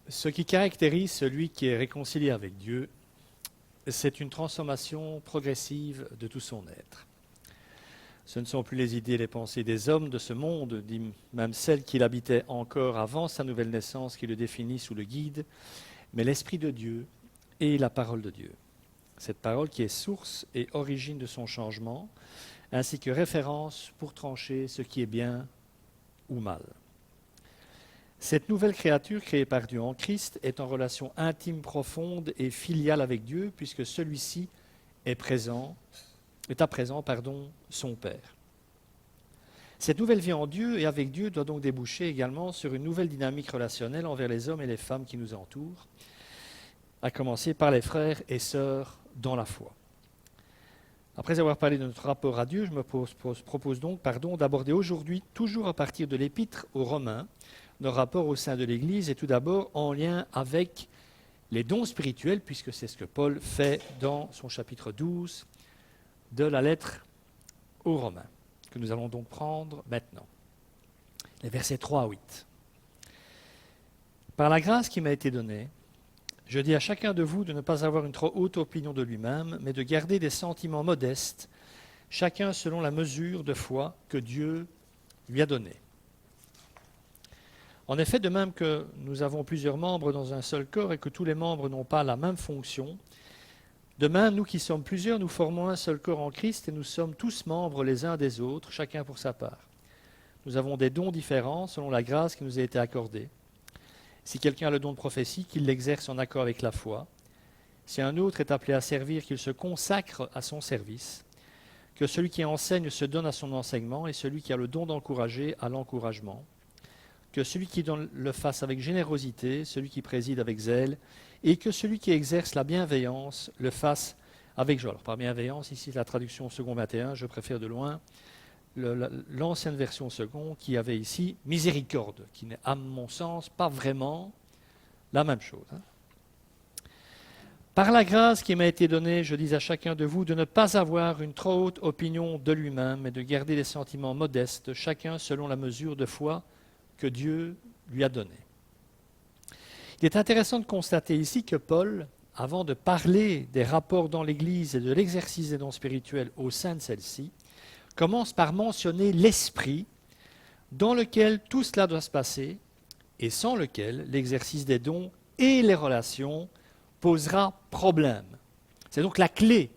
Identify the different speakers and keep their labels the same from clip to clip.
Speaker 1: Ce qui caractérise celui qui est réconcilié avec Dieu, c'est une transformation progressive de tout son être. Ce ne sont plus les idées et les pensées des hommes de ce monde, ni même celles qu'il habitait encore avant sa nouvelle naissance qui le définissent ou le guident, mais l'Esprit de Dieu et la parole de Dieu. Cette parole qui est source et origine de son changement, ainsi que référence pour trancher ce qui est bien ou mal. Cette nouvelle créature créée par Dieu en Christ est en relation intime, profonde et filiale avec Dieu, puisque celui-ci est à présent son Père. Cette nouvelle vie en Dieu et avec Dieu doit donc déboucher également sur une nouvelle dynamique relationnelle envers les hommes et les femmes qui nous entourent, à commencer par les frères et sœurs dans la foi. Après avoir parlé de notre rapport à Dieu, je me propose donc d'aborder aujourd'hui, toujours à partir de l'Épître aux Romains, nos rapports au sein de l'Église, et tout d'abord en lien avec les dons spirituels, puisque c'est ce que Paul fait dans son chapitre 12 de la lettre aux Romains, que nous allons donc prendre maintenant. Les versets 3 à 8. Par la grâce qui m'a été donnée, je dis à chacun de vous de ne pas avoir une trop haute opinion de lui-même, mais de garder des sentiments modestes, chacun selon la mesure de foi que Dieu lui a donnée. En effet, de même que nous avons plusieurs membres dans un seul corps et que tous les membres n'ont pas la même fonction, de même, nous qui sommes plusieurs, nous formons un seul corps en Christ et nous sommes tous membres les uns des autres, chacun pour sa part. Nous avons des dons différents selon la grâce qui nous a été accordée. Si quelqu'un a le don de prophétie, qu'il l'exerce en accord avec la foi. Si un autre est appelé à servir, qu'il se consacre à son service. Que celui qui enseigne se donne à son enseignement et celui qui a le don d'encourager à l'encouragement. Que celui qui donne le fasse avec générosité, celui qui préside avec zèle, et que celui qui exerce la bienveillance le fasse avec joie. Alors par bienveillance, ici la traduction second 21, je préfère de loin l'ancienne version second qui avait ici miséricorde, qui n'est à mon sens pas vraiment la même chose. Par la grâce qui m'a été donnée, je dis à chacun de vous de ne pas avoir une trop haute opinion de lui-même, mais de garder des sentiments modestes, chacun selon la mesure de foi que Dieu lui a donnée. Il est intéressant de constater ici que Paul, avant de parler des rapports dans l'Église et de l'exercice des dons spirituels au sein de celle-ci, commence par mentionner l'esprit dans lequel tout cela doit se passer et sans lequel l'exercice des dons et les relations posera problème. C'est donc la clé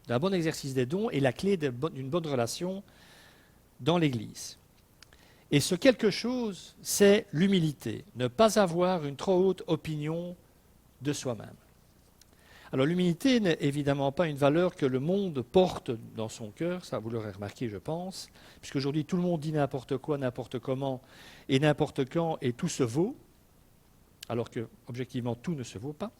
Speaker 1: d'un bon exercice des dons et la clé d'une bonne relation dans l'Église. Et ce quelque chose, c'est l'humilité, ne pas avoir une trop haute opinion de soi-même. Alors l'humilité n'est évidemment pas une valeur que le monde porte dans son cœur, ça vous l'aurez remarqué je pense, puisqu'aujourd'hui tout le monde dit n'importe quoi, n'importe comment et n'importe quand et tout se vaut, alors que objectivement tout ne se vaut pas.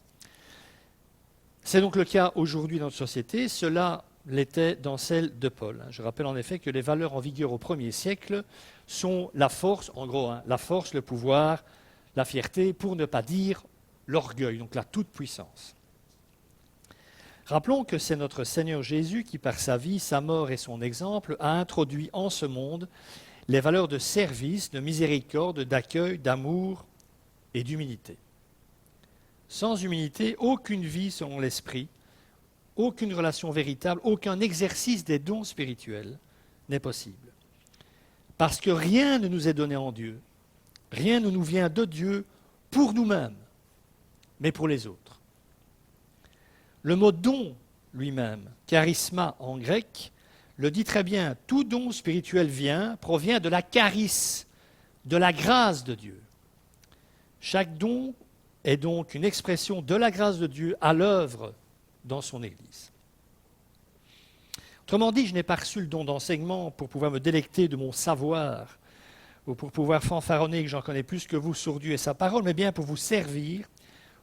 Speaker 1: C'est donc le cas aujourd'hui dans notre société, cela l'était dans celle de Paul. Je rappelle en effet que les valeurs en vigueur au 1er siècle sont la force, en gros, la force, le pouvoir, la fierté, pour ne pas dire l'orgueil, donc la toute-puissance. Rappelons que c'est notre Seigneur Jésus qui, par sa vie, sa mort et son exemple, a introduit en ce monde les valeurs de service, de miséricorde, d'accueil, d'amour et d'humilité. Sans humilité, aucune vie selon l'esprit, aucune relation véritable, aucun exercice des dons spirituels n'est possible. Parce que rien ne nous est donné en Dieu, rien ne nous vient de Dieu pour nous-mêmes, mais pour les autres. Le mot don lui-même, charisma en grec, le dit très bien. Tout don spirituel provient de la charis, de la grâce de Dieu. Chaque don est donc une expression de la grâce de Dieu à l'œuvre dans son Église. Autrement dit, je n'ai pas reçu le don d'enseignement pour pouvoir me délecter de mon savoir ou pour pouvoir fanfaronner que j'en connais plus que vous sur Dieu et sa parole, mais bien pour vous servir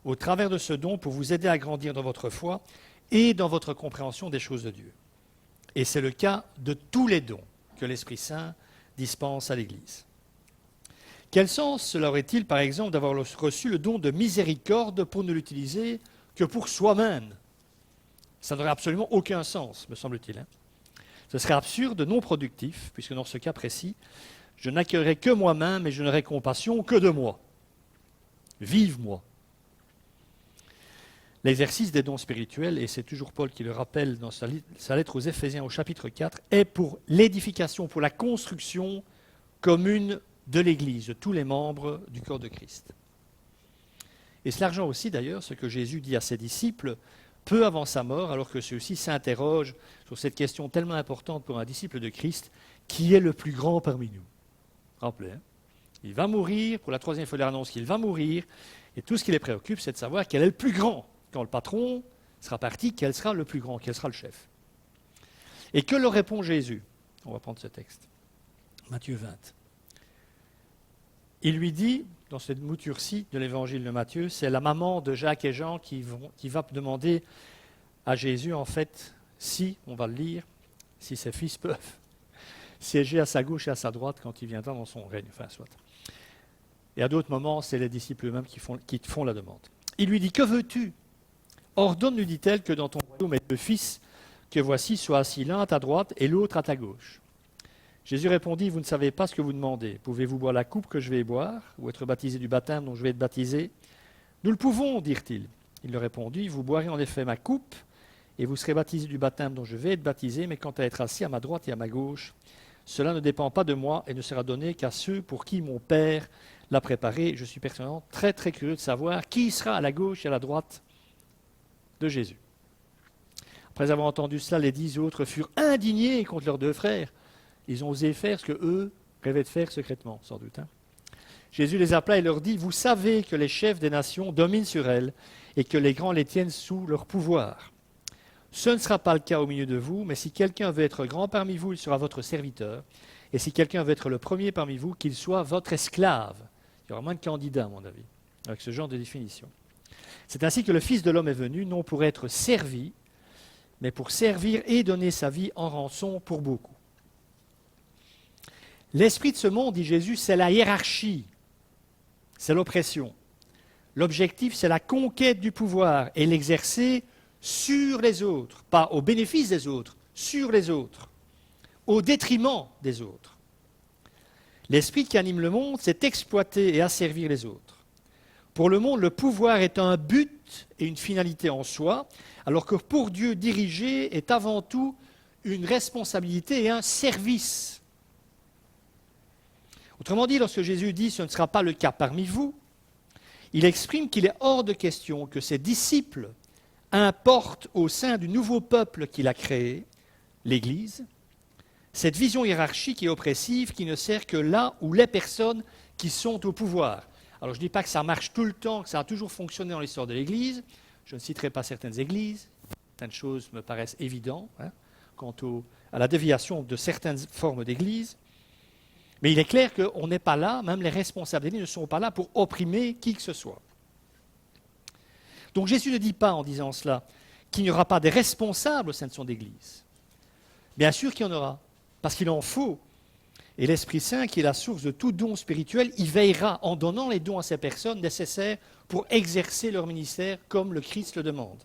Speaker 1: au travers de ce don, pour vous aider à grandir dans votre foi et dans votre compréhension des choses de Dieu. Et c'est le cas de tous les dons que l'Esprit Saint dispense à l'Église. Quel sens cela aurait-il, par exemple, d'avoir reçu le don de miséricorde pour ne l'utiliser que pour soi-même? Ça n'aurait absolument aucun sens, me semble-t-il. Ce serait absurde, non productif, puisque dans ce cas précis, je n'accueillerai que moi-même et je n'aurai compassion que de moi. vive-moi. L'exercice des dons spirituels, et c'est toujours Paul qui le rappelle dans sa lettre aux Éphésiens au chapitre 4, est pour l'édification, pour la construction commune de l'Église, de tous les membres du corps de Christ. Et c'est l'argent aussi d'ailleurs, ce que Jésus dit à ses disciples peu avant sa mort, alors que ceux-ci s'interrogent sur cette question tellement importante pour un disciple de Christ, qui est le plus grand parmi nous? Rappelez, hein? Il va mourir, pour la troisième fois il annonce qu'il va mourir, et tout ce qui les préoccupe, c'est de savoir quel est le plus grand. Quand le patron sera parti, quel sera le plus grand, quel sera le chef? Et que leur répond Jésus? On va prendre ce texte. Matthieu 20. Il lui dit, dans cette mouture-ci de l'évangile de Matthieu, c'est la maman de Jacques et Jean qui va demander à Jésus, en fait, si, on va le lire, si ses fils peuvent siéger à sa gauche et à sa droite quand il viendra dans son règne. Enfin, soit. Et à d'autres moments, c'est les disciples eux-mêmes qui font la demande. Il lui dit, que veux-tu? Ordonne, lui dit-elle, que dans ton royaume ait deux fils, que voici soient assis l'un à ta droite et l'autre à ta gauche. Jésus répondit, vous ne savez pas ce que vous demandez. Pouvez-vous boire la coupe que je vais boire, ou être baptisé du baptême dont je vais être baptisé? Nous le pouvons, dirent-ils. Il leur répondit, vous boirez en effet ma coupe, et vous serez baptisé du baptême dont je vais être baptisé, mais quant à être assis à ma droite et à ma gauche, cela ne dépend pas de moi et ne sera donné qu'à ceux pour qui mon Père l'a préparé. Je suis personnellement très très curieux de savoir qui sera à la gauche et à la droite de Jésus. Après avoir entendu cela, les 10 autres furent indignés contre leurs 2 frères. Ils ont osé faire ce qu'eux rêvaient de faire secrètement, sans doute. Jésus les appela et leur dit, vous savez que les chefs des nations dominent sur elles et que les grands les tiennent sous leur pouvoir. Ce ne sera pas le cas au milieu de vous, mais si quelqu'un veut être grand parmi vous, il sera votre serviteur. Et si quelqu'un veut être le premier parmi vous, qu'il soit votre esclave. Il y aura moins de candidats, à mon avis, avec ce genre de définition. C'est ainsi que le Fils de l'homme est venu, non pour être servi, mais pour servir et donner sa vie en rançon pour beaucoup. L'esprit de ce monde, dit Jésus, c'est la hiérarchie, c'est l'oppression. L'objectif, c'est la conquête du pouvoir et l'exercer sur les autres, pas au bénéfice des autres, sur les autres, au détriment des autres. L'esprit qui anime le monde, c'est exploiter et asservir les autres. Pour le monde, le pouvoir est un but et une finalité en soi, alors que pour Dieu, diriger est avant tout une responsabilité et un service. Autrement dit, lorsque Jésus dit « ce ne sera pas le cas parmi vous », il exprime qu'il est hors de question que ses disciples importent au sein du nouveau peuple qu'il a créé, l'Église, cette vision hiérarchique et oppressive qui ne sert que là où les personnes qui sont au pouvoir. Alors je ne dis pas que ça marche tout le temps, que ça a toujours fonctionné dans l'histoire de l'Église. Je ne citerai pas certaines églises. Certaines choses me paraissent évidentes quant à la déviation de certaines formes d'église. Mais il est clair qu'on n'est pas là, même les responsables d'église ne sont pas là pour opprimer qui que ce soit. Donc Jésus ne dit pas en disant cela qu'il n'y aura pas de responsables au sein de son église. Bien sûr qu'il y en aura, parce qu'il en faut. Et l'Esprit Saint, qui est la source de tout don spirituel, il veillera en donnant les dons à ces personnes nécessaires pour exercer leur ministère comme le Christ le demande.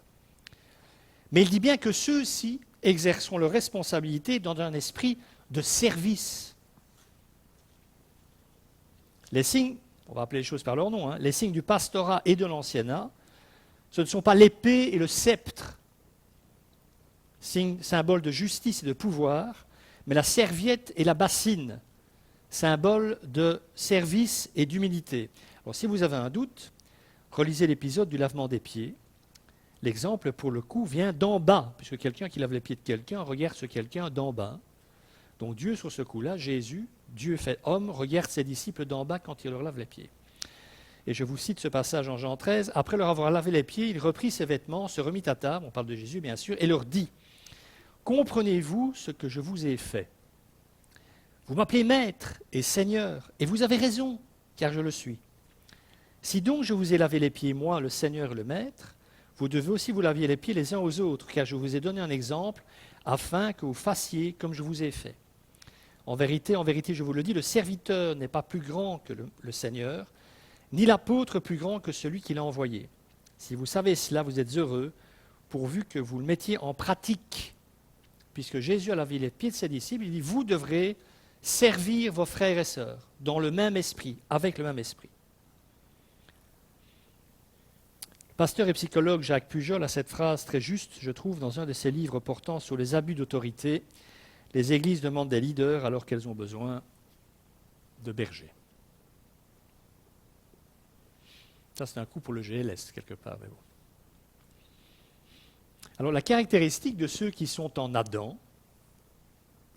Speaker 1: Mais il dit bien que ceux-ci exerceront leur responsabilité dans un esprit de service. Les signes, on va appeler les choses par leur nom, les signes du pastorat et de l'anciennat, ce ne sont pas l'épée et le sceptre, signe, symbole de justice et de pouvoir, mais la serviette et la bassine, symbole de service et d'humilité. Alors si vous avez un doute, relisez l'épisode du lavement des pieds. L'exemple, pour le coup, vient d'en bas, puisque quelqu'un qui lave les pieds de quelqu'un regarde ce quelqu'un d'en bas. Donc Dieu, sur ce coup-là, Jésus, Dieu fait homme, regarde ses disciples d'en bas quand il leur lave les pieds. Et je vous cite ce passage en Jean 13. Après leur avoir lavé les pieds, il reprit ses vêtements, se remit à table, on parle de Jésus bien sûr, et leur dit « Comprenez-vous ce que je vous ai fait? Vous m'appelez maître et seigneur, et vous avez raison, car je le suis. Si donc je vous ai lavé les pieds, moi, le Seigneur et le Maître, vous devez aussi vous laver les pieds les uns aux autres, car je vous ai donné un exemple, afin que vous fassiez comme je vous ai fait. En vérité, je vous le dis, le serviteur n'est pas plus grand que le Seigneur, ni l'apôtre plus grand que celui qui l'a envoyé. Si vous savez cela, vous êtes heureux, pourvu que vous le mettiez en pratique. Puisque Jésus a lavé les pieds de ses disciples, il dit, vous devrez servir vos frères et sœurs, dans le même esprit, avec le même esprit. pasteur et psychologue Jacques Pujol a cette phrase très juste, je trouve, dans un de ses livres portant sur les abus d'autorité. Les églises demandent des leaders alors qu'elles ont besoin de bergers. Ça, c'est un coup pour le GLS, quelque part. Mais bon. Alors, la caractéristique de ceux qui sont en Adam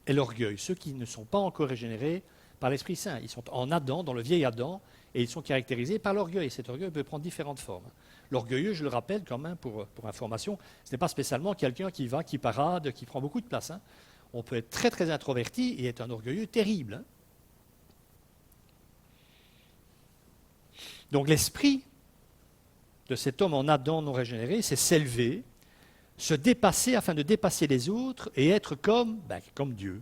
Speaker 1: est l'orgueil. Ceux qui ne sont pas encore régénérés par l'Esprit Saint. Ils sont en Adam, dans le vieil Adam, et ils sont caractérisés par l'orgueil. Et cet orgueil peut prendre différentes formes. L'orgueilleux, je le rappelle quand même pour information, ce n'est pas spécialement quelqu'un qui va, qui parade, qui prend beaucoup de place. Hein. On peut être très très introverti et être un orgueilleux terrible. Hein. Donc l'esprit de cet homme en Adam non régénéré, c'est s'élever, se dépasser afin de dépasser les autres et être comme Dieu.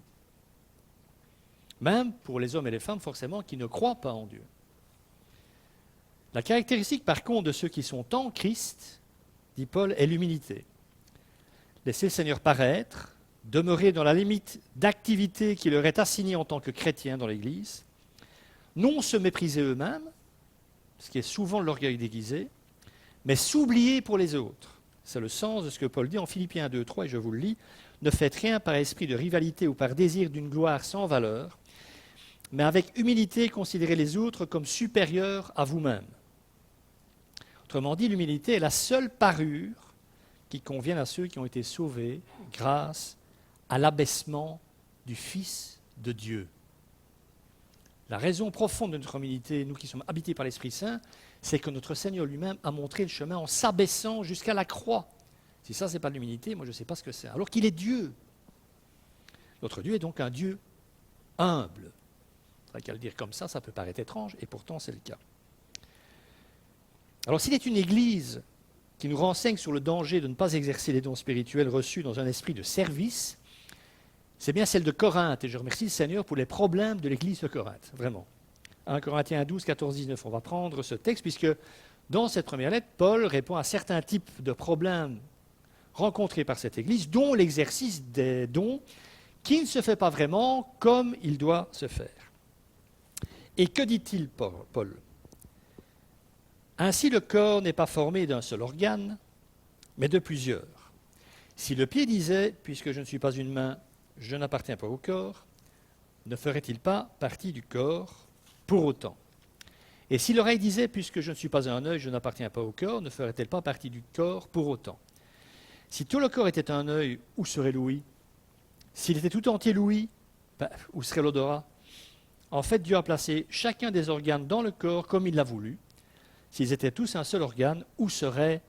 Speaker 1: Même pour les hommes et les femmes, forcément, qui ne croient pas en Dieu. La caractéristique, par contre, de ceux qui sont en Christ, dit Paul, est l'humilité. Laisser le Seigneur paraître, demeurer dans la limite d'activité qui leur est assignée en tant que chrétiens dans l'Église, non se mépriser eux-mêmes, ce qui est souvent l'orgueil déguisé, mais s'oublier pour les autres. C'est le sens de ce que Paul dit en Philippiens 2, 3, et je vous le lis. Ne faites rien par esprit de rivalité ou par désir d'une gloire sans valeur, mais avec humilité considérez les autres comme supérieurs à vous-même. Autrement dit, l'humilité est la seule parure qui convienne à ceux qui ont été sauvés grâce à l'abaissement du Fils de Dieu. La raison profonde de notre humilité, nous qui sommes habités par l'Esprit Saint, c'est que notre Seigneur lui-même a montré le chemin en s'abaissant jusqu'à la croix. Si ça, ce n'est pas de l'humilité, moi je ne sais pas ce que c'est. Alors qu'il est Dieu. Notre Dieu est donc un Dieu humble. C'est vrai qu'à le dire comme ça peut paraître étrange, et pourtant c'est le cas. Alors s'il est une Église qui nous renseigne sur le danger de ne pas exercer les dons spirituels reçus dans un esprit de service, c'est bien celle de Corinthe, et je remercie le Seigneur pour les problèmes de l'Église de Corinthe, vraiment. 1 Corinthiens 12, 14, 19, on va prendre ce texte, puisque dans cette première lettre, Paul répond à certains types de problèmes rencontrés par cette Église, dont l'exercice des dons qui ne se fait pas vraiment comme il doit se faire. Et que dit-il, Paul ? Ainsi, le corps n'est pas formé d'un seul organe, mais de plusieurs. Si le pied disait, puisque je ne suis pas une main, je n'appartiens pas au corps, ne ferait-il pas partie du corps pour autant? Et si l'oreille disait, puisque je ne suis pas un œil, je n'appartiens pas au corps, ne ferait-elle pas partie du corps pour autant? Si tout le corps était un œil, où serait l'ouïe? S'il était tout entier l'ouïe, où serait l'odorat? En fait, Dieu a placé chacun des organes dans le corps comme il l'a voulu. S'ils étaient tous un seul organe, où serait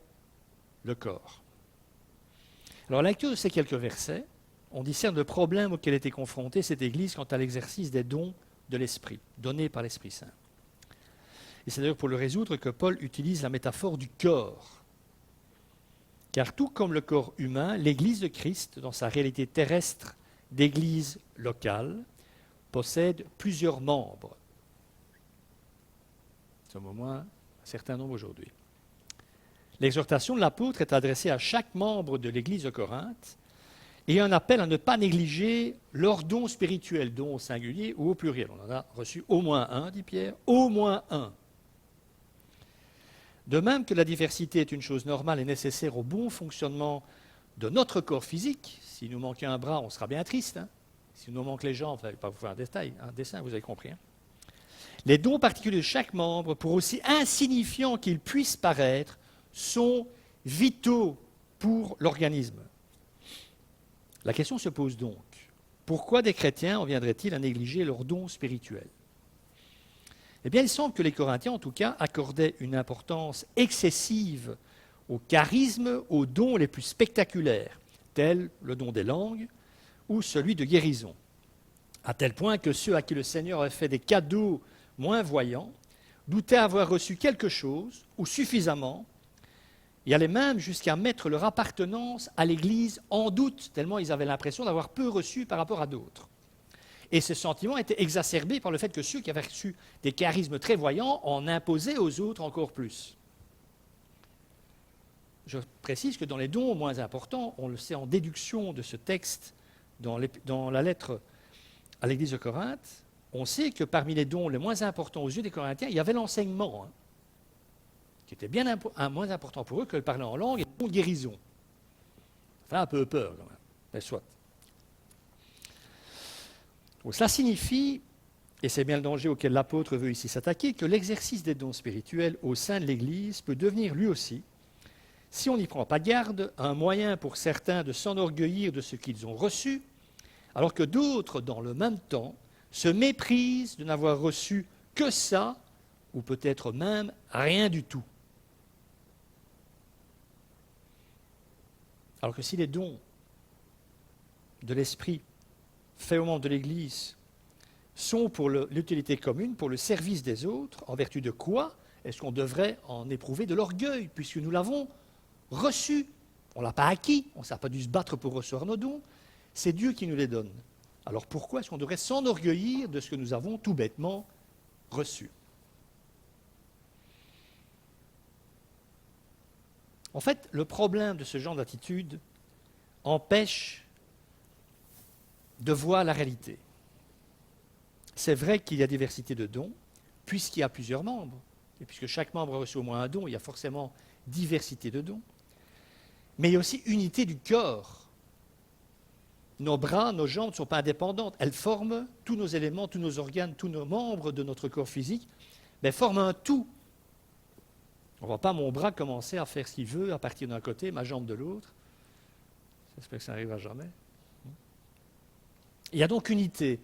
Speaker 1: le corps? Alors, à la lecture de ces quelques versets, on discerne le problème auquel était confrontée cette Église quant à l'exercice des dons de l'Esprit, donnés par l'Esprit Saint. Et c'est d'ailleurs pour le résoudre que Paul utilise la métaphore du corps. Car tout comme le corps humain, l'Église de Christ, dans sa réalité terrestre d'Église locale, possède plusieurs membres. Nous sommes au moins un certain nombre aujourd'hui. L'exhortation de l'apôtre est adressée à chaque membre de l'Église de Corinthe et un appel à ne pas négliger leurs dons spirituels, dons au singulier ou au pluriel. On en a reçu au moins un, dit Pierre, au moins un. De même que la diversité est une chose normale et nécessaire au bon fonctionnement de notre corps physique, si nous manquait un bras, on sera bien triste. Hein. Si nous manquent les jambes, je ne vais pas vous faire un dessin, vous avez compris. Hein. Les dons particuliers de chaque membre, pour aussi insignifiants qu'ils puissent paraître, sont vitaux pour l'organisme. La question se pose donc, pourquoi des chrétiens en viendraient-ils à négliger leurs dons spirituels? Eh bien, il semble que les Corinthiens, en tout cas, accordaient une importance excessive au charisme, aux dons les plus spectaculaires, tels le don des langues ou celui de guérison, à tel point que ceux à qui le Seigneur avait fait des cadeaux moins voyants doutaient avoir reçu quelque chose, ou suffisamment, et allaient même jusqu'à mettre leur appartenance à l'Église en doute, tellement ils avaient l'impression d'avoir peu reçu par rapport à d'autres. Et ce sentiment était exacerbé par le fait que ceux qui avaient reçu des charismes très voyants en imposaient aux autres encore plus. Je précise que dans les dons moins importants, on le sait en déduction de ce texte, dans la lettre à l'Église de Corinthe, on sait que parmi les dons les moins importants aux yeux des Corinthiens, il y avait l'enseignement, qui était bien moins important pour eux que de parler en langue et de guérison. Ça fait un peu peur quand même, mais soit. Donc cela signifie, et c'est bien le danger auquel l'apôtre veut ici s'attaquer, que l'exercice des dons spirituels au sein de l'Église peut devenir lui aussi, si on n'y prend pas garde, un moyen pour certains de s'enorgueillir de ce qu'ils ont reçu, alors que d'autres, dans le même temps, se méprisent de n'avoir reçu que ça, ou peut-être même rien du tout. Alors que si les dons de l'Esprit faits aux membres de l'Église sont pour l'utilité commune, pour le service des autres, en vertu de quoi est-ce qu'on devrait en éprouver de l'orgueil, puisque nous l'avons reçu. On ne l'a pas acquis, on n'a pas dû se battre pour recevoir nos dons, c'est Dieu qui nous les donne. Alors pourquoi est-ce qu'on devrait s'enorgueillir de ce que nous avons tout bêtement reçu? En fait, le problème de ce genre d'attitude empêche de voir la réalité. C'est vrai qu'il y a diversité de dons, puisqu'il y a plusieurs membres, et puisque chaque membre a reçu au moins un don, il y a forcément diversité de dons. Mais il y a aussi unité du corps. Nos bras, nos jambes ne sont pas indépendantes. Elles forment tous nos éléments, tous nos organes, tous nos membres de notre corps physique, mais forment un tout. On ne voit pas mon bras commencer à faire ce qu'il veut à partir d'un côté, ma jambe de l'autre. J'espère que ça n'arrivera jamais. Il y a donc unité.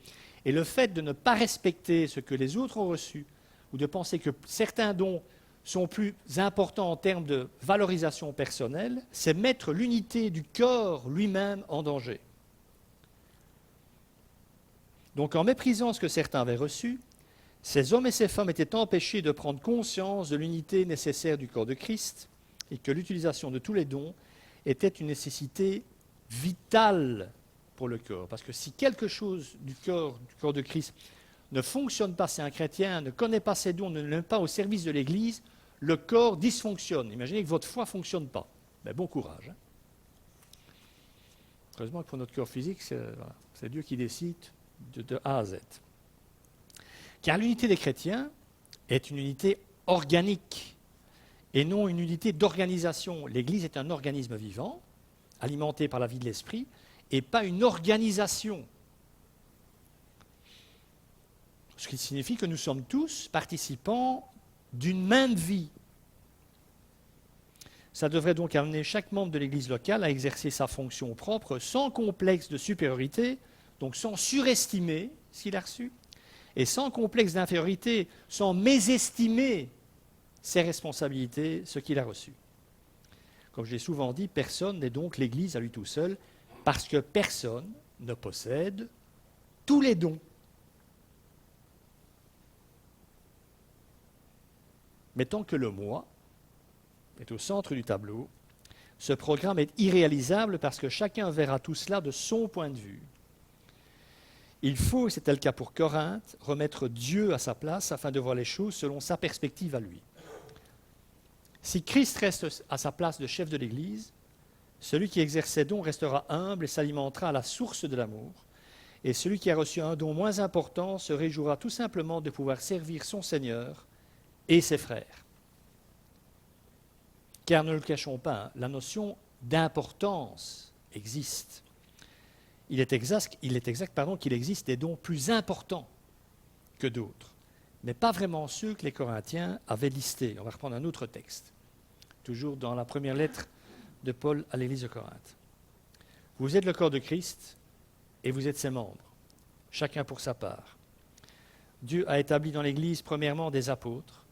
Speaker 1: Et le fait de ne pas respecter ce que les autres ont reçu, ou de penser que certains dons sont plus importants en termes de valorisation personnelle, c'est mettre l'unité du corps lui-même en danger. Donc en méprisant ce que certains avaient reçu, ces hommes et ces femmes étaient empêchés de prendre conscience de l'unité nécessaire du corps de Christ et que l'utilisation de tous les dons était une nécessité vitale pour le corps. Parce que si quelque chose du corps de Christ ne fonctionne pas, si un chrétien ne connaît pas ses dons, ne le met pas au service de l'Église, le corps dysfonctionne. Imaginez que votre foie ne fonctionne pas. Ben, bon courage. Hein. Heureusement que pour notre corps physique, c'est Dieu qui décide de A à Z. Car l'unité des chrétiens est une unité organique et non une unité d'organisation. L'Église est un organisme vivant, alimenté par la vie de l'Esprit, et pas une organisation. Ce qui signifie que nous sommes tous participants d'une même vie. Ça devrait donc amener chaque membre de l'Église locale à exercer sa fonction propre sans complexe de supériorité, donc sans surestimer ce qu'il a reçu, et sans complexe d'infériorité, sans mésestimer ses responsabilités, ce qu'il a reçu. Comme je l'ai souvent dit, personne n'est donc l'Église à lui tout seul, parce que personne ne possède tous les dons. Mais tant que le moi est au centre du tableau, ce programme est irréalisable parce que chacun verra tout cela de son point de vue. Il faut, et c'était le cas pour Corinthe, remettre Dieu à sa place afin de voir les choses selon sa perspective à lui. Si Christ reste à sa place de chef de l'Église, celui qui exerce ses dons restera humble et s'alimentera à la source de l'amour. Et celui qui a reçu un don moins important se réjouira tout simplement de pouvoir servir son Seigneur et ses frères. Car ne le cachons pas, hein, la notion d'importance existe. Il est exact qu'il existe des dons plus importants que d'autres, mais pas vraiment ceux que les Corinthiens avaient listés. On va reprendre un autre texte, toujours dans la première lettre de Paul à l'église de Corinthe. Vous êtes le corps de Christ et vous êtes ses membres, chacun pour sa part. Dieu a établi dans l'Église premièrement des apôtres,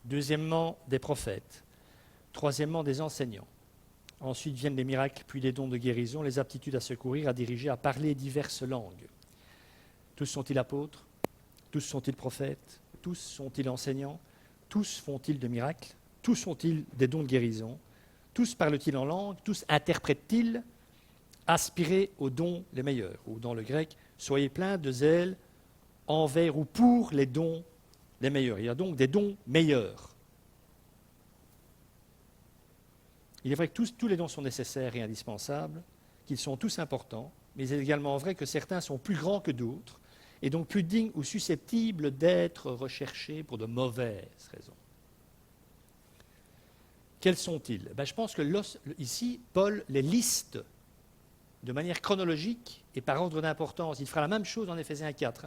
Speaker 1: deuxièmement des prophètes, troisièmement des enseignants. Ensuite viennent les miracles, puis les dons de guérison, les aptitudes à secourir, à diriger, à parler diverses langues. Tous sont-ils apôtres? Tous sont-ils prophètes? Tous sont-ils enseignants? Tous font-ils de miracles? Tous ont-ils des dons de guérison? Tous parlent-ils en langue? Tous interprètent-ils? Aspirez aux dons les meilleurs. Ou dans le grec, soyez pleins de zèle envers ou pour les dons les meilleurs. Il y a donc des dons meilleurs. Il est vrai que tous les dons sont nécessaires et indispensables, qu'ils sont tous importants, mais il est également vrai que certains sont plus grands que d'autres, et donc plus dignes ou susceptibles d'être recherchés pour de mauvaises raisons. Quels sont-ils? Je pense que ici, Paul les liste de manière chronologique et par ordre d'importance. Il fera la même chose en Éphésiens 4.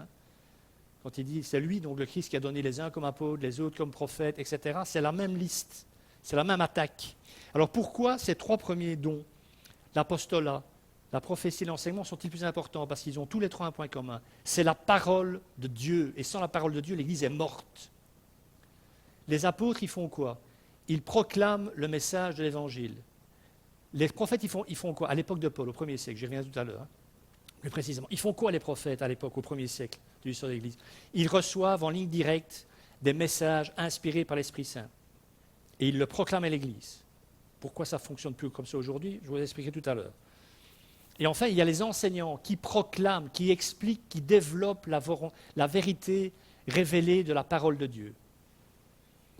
Speaker 1: Quand il dit c'est lui, donc le Christ, qui a donné les uns comme apôtres, les autres comme prophètes, etc. C'est la même liste, c'est la même attaque. Alors pourquoi ces trois premiers dons, l'apostolat, la prophétie et l'enseignement, sont-ils plus importants? Parce qu'ils ont tous les trois un point commun. C'est la parole de Dieu. Et sans la parole de Dieu, l'Église est morte. Les apôtres, ils font quoi? Ils proclament le message de l'Évangile. Les prophètes, ils font quoi? À l'époque de Paul, au 1er siècle, j'y reviens tout à l'heure, plus précisément. Ils font quoi, les prophètes, à l'époque, au 1er siècle de l'histoire de l'Église? Ils reçoivent en ligne directe des messages inspirés par l'Esprit Saint. Et ils le proclament à l'Église. Pourquoi ça ne fonctionne plus comme ça aujourd'hui? Je vous expliquerai tout à l'heure. Et enfin, il y a les enseignants qui proclament, qui expliquent, qui développent la vérité révélée de la parole de Dieu.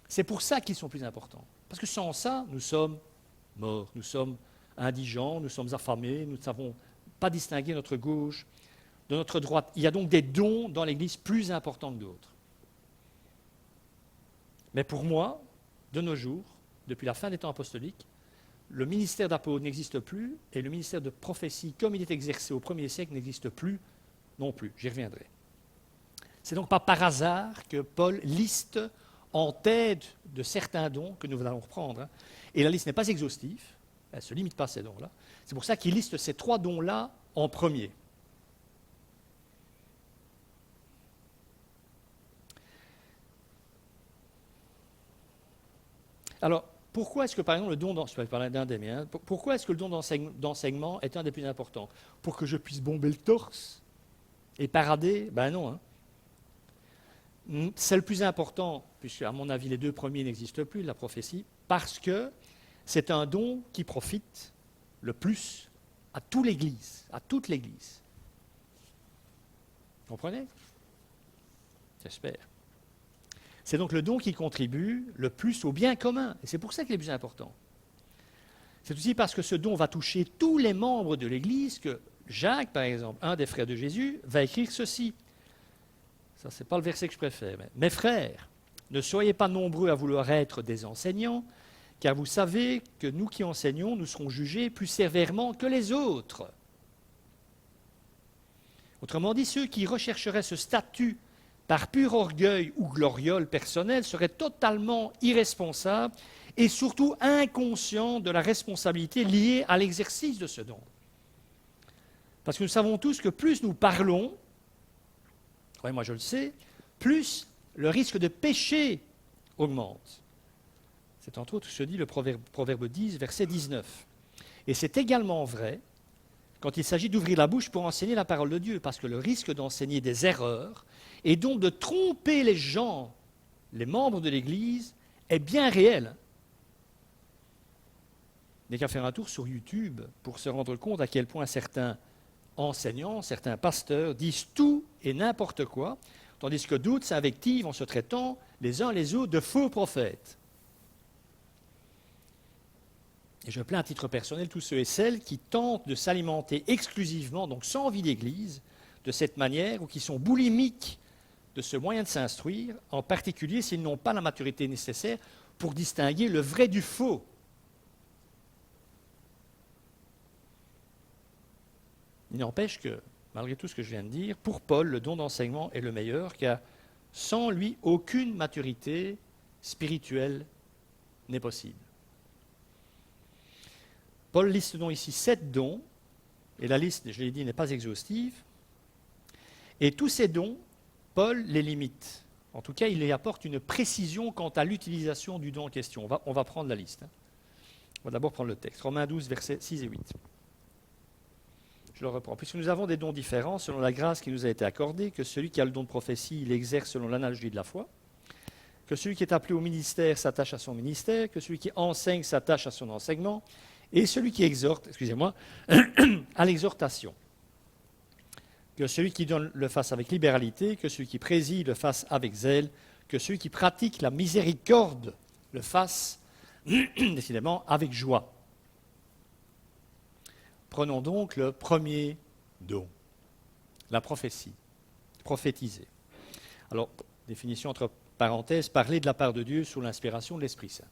Speaker 1: C'est pour ça qu'ils sont plus importants. Parce que sans ça, nous sommes morts, nous sommes indigents, nous sommes affamés, nous ne savons pas distinguer notre gauche de notre droite. Il y a donc des dons dans l'Église plus importants que d'autres. Mais pour moi, de nos jours, depuis la fin des temps apostoliques, le ministère d'apôtre n'existe plus et le ministère de prophétie, comme il est exercé au 1er siècle, n'existe plus non plus. J'y reviendrai. C'est donc pas par hasard que Paul liste en tête de certains dons que nous allons reprendre. Et la liste n'est pas exhaustive, elle ne se limite pas à ces dons-là. C'est pour ça qu'il liste ces trois dons-là en premier. Alors, pourquoi est-ce que, par exemple, le don d'enseignement, je vais parler d'un des miens, pourquoi est-ce que le don d'enseignement est un des plus importants? Pour que je puisse bomber le torse et parader? Ben non. C'est le plus important, puisque, à mon avis, les deux premiers n'existent plus, la prophétie, parce que c'est un don qui profite le plus à toute l'Église, Vous comprenez? J'espère. C'est donc le don qui contribue le plus au bien commun, et c'est pour ça qu'il est plus important. C'est aussi parce que ce don va toucher tous les membres de l'Église que Jacques, par exemple, un des frères de Jésus, va écrire ceci. Ça, ce n'est pas le verset que je préfère. Mais, mes frères, ne soyez pas nombreux à vouloir être des enseignants, car vous savez que nous qui enseignons, nous serons jugés plus sévèrement que les autres. Autrement dit, ceux qui rechercheraient ce statut par pur orgueil ou gloriole personnelle seraient totalement irresponsables et surtout inconscients de la responsabilité liée à l'exercice de ce don. Parce que nous savons tous que plus nous parlons, ouais, moi je le sais, plus le risque de péché augmente. C'est entre autres ce que dit le proverbe 10, verset 19. Et c'est également vrai quand il s'agit d'ouvrir la bouche pour enseigner la parole de Dieu, parce que le risque d'enseigner des erreurs et donc de tromper les gens, les membres de l'Église, est bien réel. Il n'y a qu'à faire un tour sur YouTube pour se rendre compte à quel point certains enseignants, certains pasteurs disent tout et n'importe quoi, tandis que d'autres s'invectivent en se traitant les uns les autres de faux prophètes. Et je plains à titre personnel tous ceux et celles qui tentent de s'alimenter exclusivement, donc sans vie d'Église, de cette manière, ou qui sont boulimiques de ce moyen de s'instruire, en particulier s'ils n'ont pas la maturité nécessaire pour distinguer le vrai du faux. Il n'empêche que, malgré tout ce que je viens de dire, pour Paul, le don d'enseignement est le meilleur, car sans lui, aucune maturité spirituelle n'est possible. Paul liste donc ici 7 dons, et la liste, je l'ai dit, n'est pas exhaustive. Et tous ces dons, Paul les limite. En tout cas, il y apporte une précision quant à l'utilisation du don en question. On va prendre la liste. On va d'abord prendre le texte. Romains 12, versets 6 et 8. Je le reprends. Puisque nous avons des dons différents selon la grâce qui nous a été accordée, que celui qui a le don de prophétie, il exerce selon l'analogie de la foi, que celui qui est appelé au ministère s'attache à son ministère, que celui qui enseigne s'attache à son enseignement, et celui qui exhorte, à l'exhortation. Que celui qui donne le fasse avec libéralité, que celui qui préside le fasse avec zèle, que celui qui pratique la miséricorde le fasse, décidément, avec joie. Prenons donc le premier don, la prophétie, prophétiser. Alors, définition entre parenthèses, parler de la part de Dieu sous l'inspiration de l'Esprit Saint.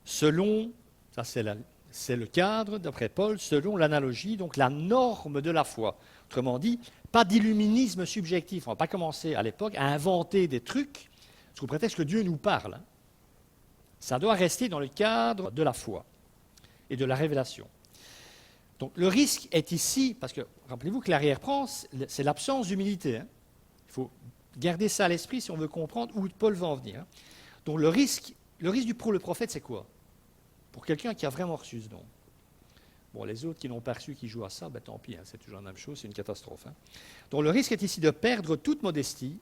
Speaker 1: selon, ça c'est le cadre, d'après Paul, selon l'analogie, donc la norme de la foi. Autrement dit, pas d'illuminisme subjectif. On ne va pas commencer à l'époque à inventer des trucs sous prétexte que Dieu nous parle. Ça doit rester dans le cadre de la foi et de la révélation. Donc le risque est ici, parce que rappelez-vous que l'arrière-plan, c'est l'absence d'humilité. Il faut garder ça à l'esprit si on veut comprendre où Paul va en venir. Donc le risque pour le prophète, c'est quoi? Pour quelqu'un qui a vraiment reçu ce don. Bon, les autres qui n'ont pas reçu, qui jouent à ça, ben tant pis, c'est toujours la même chose, c'est une catastrophe. Donc le risque est ici de perdre toute modestie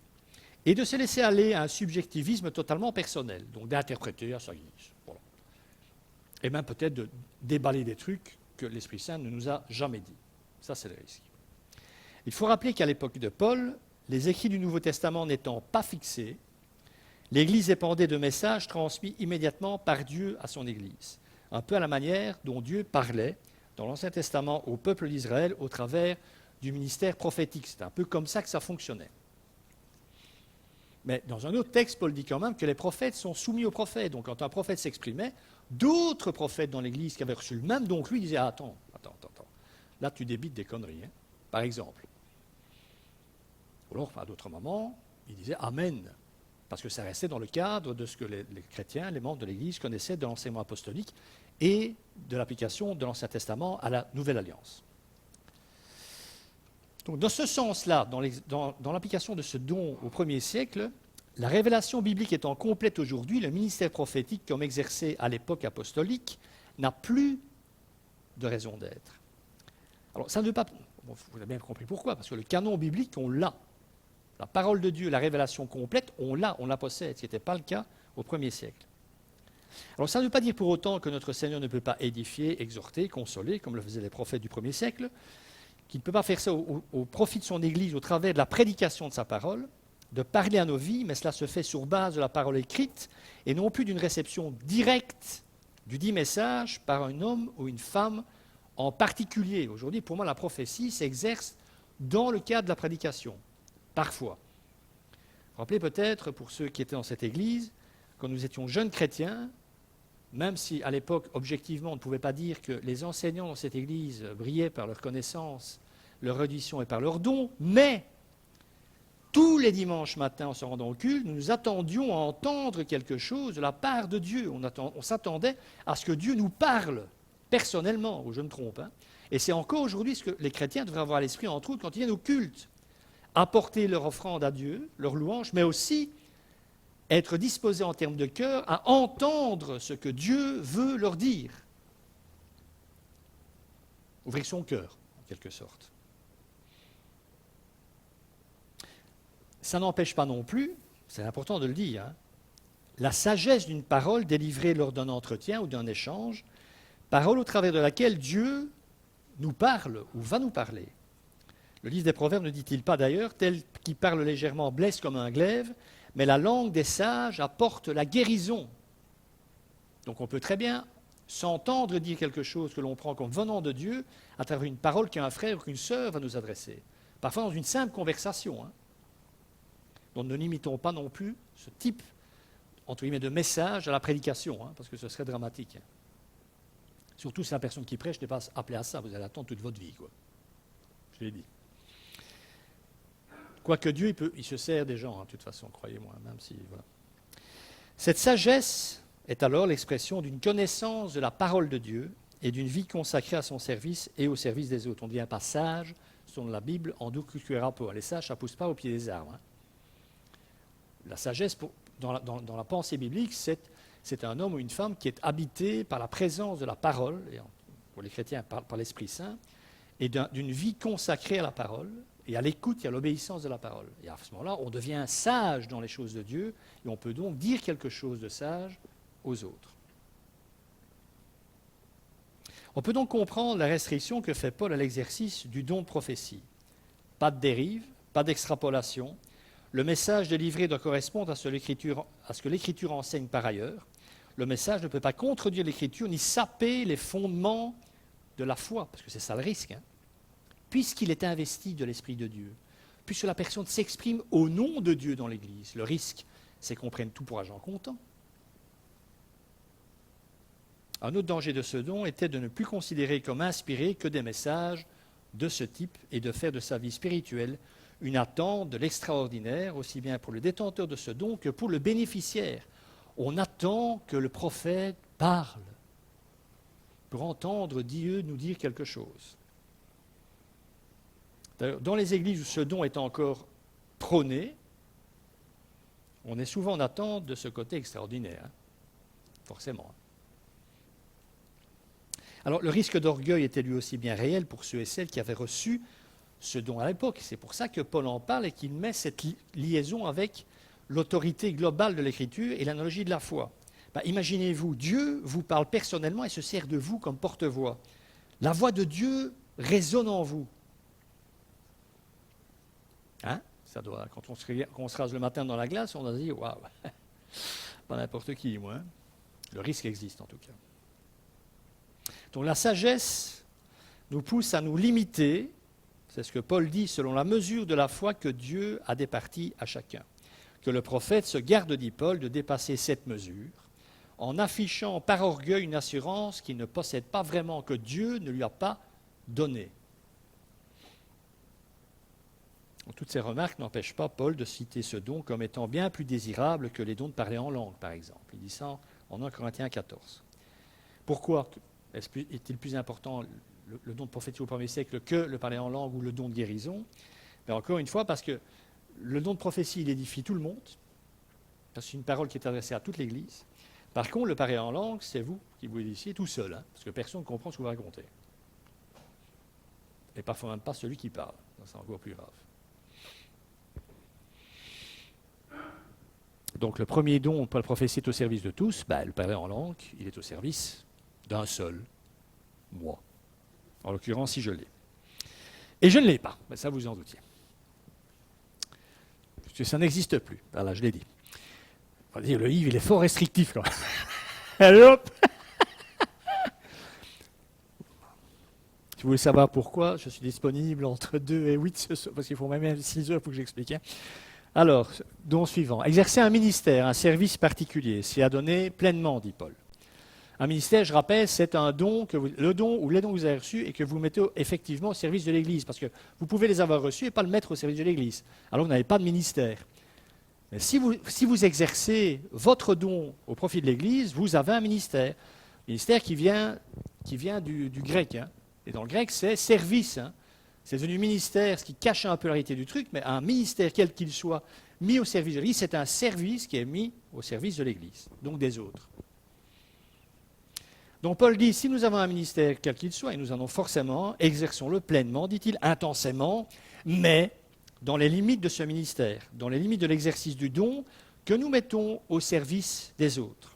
Speaker 1: et de se laisser aller à un subjectivisme totalement personnel, donc d'interpréter à sa guise. Voilà. Et même peut-être de déballer des trucs que l'Esprit Saint ne nous a jamais dit. Ça, c'est le risque. Il faut rappeler qu'à l'époque de Paul, les écrits du Nouveau Testament n'étant pas fixés, l'Église dépendait de messages transmis immédiatement par Dieu à son Église, un peu à la manière dont Dieu parlait dans l'Ancien Testament au peuple d'Israël au travers du ministère prophétique. C'est un peu comme ça que ça fonctionnait. Mais dans un autre texte, Paul dit quand même que les prophètes sont soumis aux prophètes. Donc quand un prophète s'exprimait, d'autres prophètes dans l'Église qui avaient reçu le même, donc lui disaient « Attends, là tu débites des conneries, par exemple. » Ou alors, à d'autres moments, il disait « Amen », parce que ça restait dans le cadre de ce que les chrétiens, les membres de l'Église connaissaient de l'enseignement apostolique et de l'application de l'Ancien Testament à la Nouvelle Alliance. Donc, dans ce sens-là, dans l'application de ce don au premier siècle, la révélation biblique étant complète aujourd'hui, le ministère prophétique, comme exercé à l'époque apostolique, n'a plus de raison d'être. Alors, ça ne veut pas... Bon, vous avez bien compris pourquoi, parce que le canon biblique, on l'a. La parole de Dieu, la révélation complète, on la possède, ce qui n'était pas le cas au premier siècle. Alors, ça ne veut pas dire pour autant que notre Seigneur ne peut pas édifier, exhorter, consoler, comme le faisaient les prophètes du premier siècle, qu'il ne peut pas faire ça au profit de son Église au travers de la prédication de sa parole, de parler à nos vies, mais cela se fait sur base de la parole écrite et non plus d'une réception directe du dit message par un homme ou une femme en particulier. Aujourd'hui, pour moi, la prophétie s'exerce dans le cadre de la prédication, parfois. Vous vous rappelez peut-être, pour ceux qui étaient dans cette Église, quand nous étions jeunes chrétiens, même si à l'époque, objectivement, on ne pouvait pas dire que les enseignants dans cette Église brillaient par leur connaissance, leur érudition et par leurs dons, mais tous les dimanches matins, en se rendant au culte, nous attendions à entendre quelque chose de la part de Dieu. On s'attendait à ce que Dieu nous parle personnellement, ou je me trompe. Et c'est encore aujourd'hui ce que les chrétiens devraient avoir à l'esprit, entre autres, quand ils viennent au culte. Apporter leur offrande à Dieu, leur louange, mais aussi être disposés en termes de cœur à entendre ce que Dieu veut leur dire. Ouvrir son cœur, en quelque sorte. Ça n'empêche pas non plus, c'est important de le dire, la sagesse d'une parole délivrée lors d'un entretien ou d'un échange, parole au travers de laquelle Dieu nous parle ou va nous parler. Le livre des Proverbes ne dit-il pas d'ailleurs, tel qui parle légèrement blesse comme un glaive, mais la langue des sages apporte la guérison. Donc on peut très bien s'entendre dire quelque chose que l'on prend comme venant de Dieu à travers une parole qu'un frère ou qu'une sœur va nous adresser. Parfois dans une simple conversation. Donc ne limitons pas non plus ce type, entre guillemets, de message à la prédication, parce que ce serait dramatique. Surtout si la personne qui prêche n'est pas appelée à ça, vous allez attendre toute votre vie, quoi. Je l'ai dit. Quoique Dieu, il se sert des gens, de toute façon, croyez-moi, même si... Voilà. Cette sagesse est alors l'expression d'une connaissance de la parole de Dieu et d'une vie consacrée à son service et au service des autres. On ne devient pas sage, selon la Bible, en docucurapo. Les sages, ça ne pousse pas au pied des arbres. La sagesse, dans la pensée biblique, c'est un homme ou une femme qui est habité par la présence de la parole, et pour les chrétiens par l'Esprit Saint, et d'une vie consacrée à la parole, et à l'écoute et à l'obéissance de la parole. Et à ce moment-là, on devient sage dans les choses de Dieu, et on peut donc dire quelque chose de sage aux autres. On peut donc comprendre la restriction que fait Paul à l'exercice du don de prophétie. Pas de dérive, pas d'extrapolation. Le message délivré doit correspondre à ce que l'Écriture enseigne par ailleurs. Le message ne peut pas contredire l'Écriture ni saper les fondements de la foi, parce que c'est ça le risque, puisqu'il est investi de l'Esprit de Dieu, puisque la personne s'exprime au nom de Dieu dans l'Église. Le risque, c'est qu'on prenne tout pour argent comptant. Un autre danger de ce don était de ne plus considérer comme inspiré que des messages de ce type et de faire de sa vie spirituelle une attente de l'extraordinaire, aussi bien pour le détenteur de ce don que pour le bénéficiaire. On attend que le prophète parle pour entendre Dieu nous dire quelque chose. D'ailleurs, dans les églises où ce don est encore prôné, on est souvent en attente de ce côté extraordinaire, hein, forcément. Alors, le risque d'orgueil était lui aussi bien réel pour ceux et celles qui avaient reçu ce don à l'époque. C'est pour ça que Paul en parle et qu'il met cette liaison avec l'autorité globale de l'Écriture et l'analogie de la foi. Imaginez-vous, Dieu vous parle personnellement et se sert de vous comme porte-voix. La voix de Dieu résonne en vous. Hein? Ça doit, quand on se rase le matin dans la glace, on a dit, waouh, pas n'importe qui, moi. Hein? Le risque existe en tout cas. Donc la sagesse nous pousse à nous limiter, c'est ce que Paul dit, selon la mesure de la foi que Dieu a départie à chacun. Que le prophète se garde, dit Paul, de dépasser cette mesure, en affichant par orgueil une assurance qu'il ne possède pas vraiment, que Dieu ne lui a pas donnée. Toutes ces remarques n'empêchent pas Paul de citer ce don comme étant bien plus désirable que les dons de parler en langue, par exemple. Il dit ça en 1 Corinthiens 14. Pourquoi est-il plus important le don de prophétie au 1er siècle que le parler en langue ou le don de guérison? Mais encore une fois, parce que le don de prophétie, il édifie tout le monde, parce que c'est une parole qui est adressée à toute l'Église. Par contre, le parler en langue, c'est vous qui vous édifiez tout seul, hein, parce que personne ne comprend ce que vous racontez. Et parfois même pas celui qui parle. C'est encore plus grave. Donc le premier don pour la prophétie est au service de tous, le parler en langue, il est au service d'un seul, moi. En l'occurrence, si je l'ai. Et je ne l'ai pas, mais ça vous en doutiez. Parce que ça n'existe plus. Voilà, je l'ai dit. On va dire, le livre, il est fort restrictif quand même. Allez hop. Si vous voulez savoir pourquoi, je suis disponible entre 2 et 8 ce soir, parce qu'il faut même 6 heures pour que j'explique. Hein. Alors, don suivant. Exercer un ministère, un service particulier, c'est à donner pleinement, dit Paul. Un ministère, je rappelle, c'est un don, le don ou les dons que vous avez reçus et que vous mettez effectivement au service de l'Église. Parce que vous pouvez les avoir reçus et pas le mettre au service de l'Église. Alors vous n'avez pas de ministère. Mais si vous exercez votre don au profit de l'Église, vous avez un ministère. Ministère qui vient du grec. Hein. Et dans le grec, c'est service. Hein. C'est devenu ministère, ce qui cache un peu la réalité du truc, mais un ministère, quel qu'il soit, mis au service de l'Église, c'est un service qui est mis au service de l'Église, donc des autres. Donc Paul dit, si nous avons un ministère, quel qu'il soit, et nous en avons forcément, exerçons-le pleinement, dit-il, intensément, mais dans les limites de ce ministère, dans les limites de l'exercice du don que nous mettons au service des autres.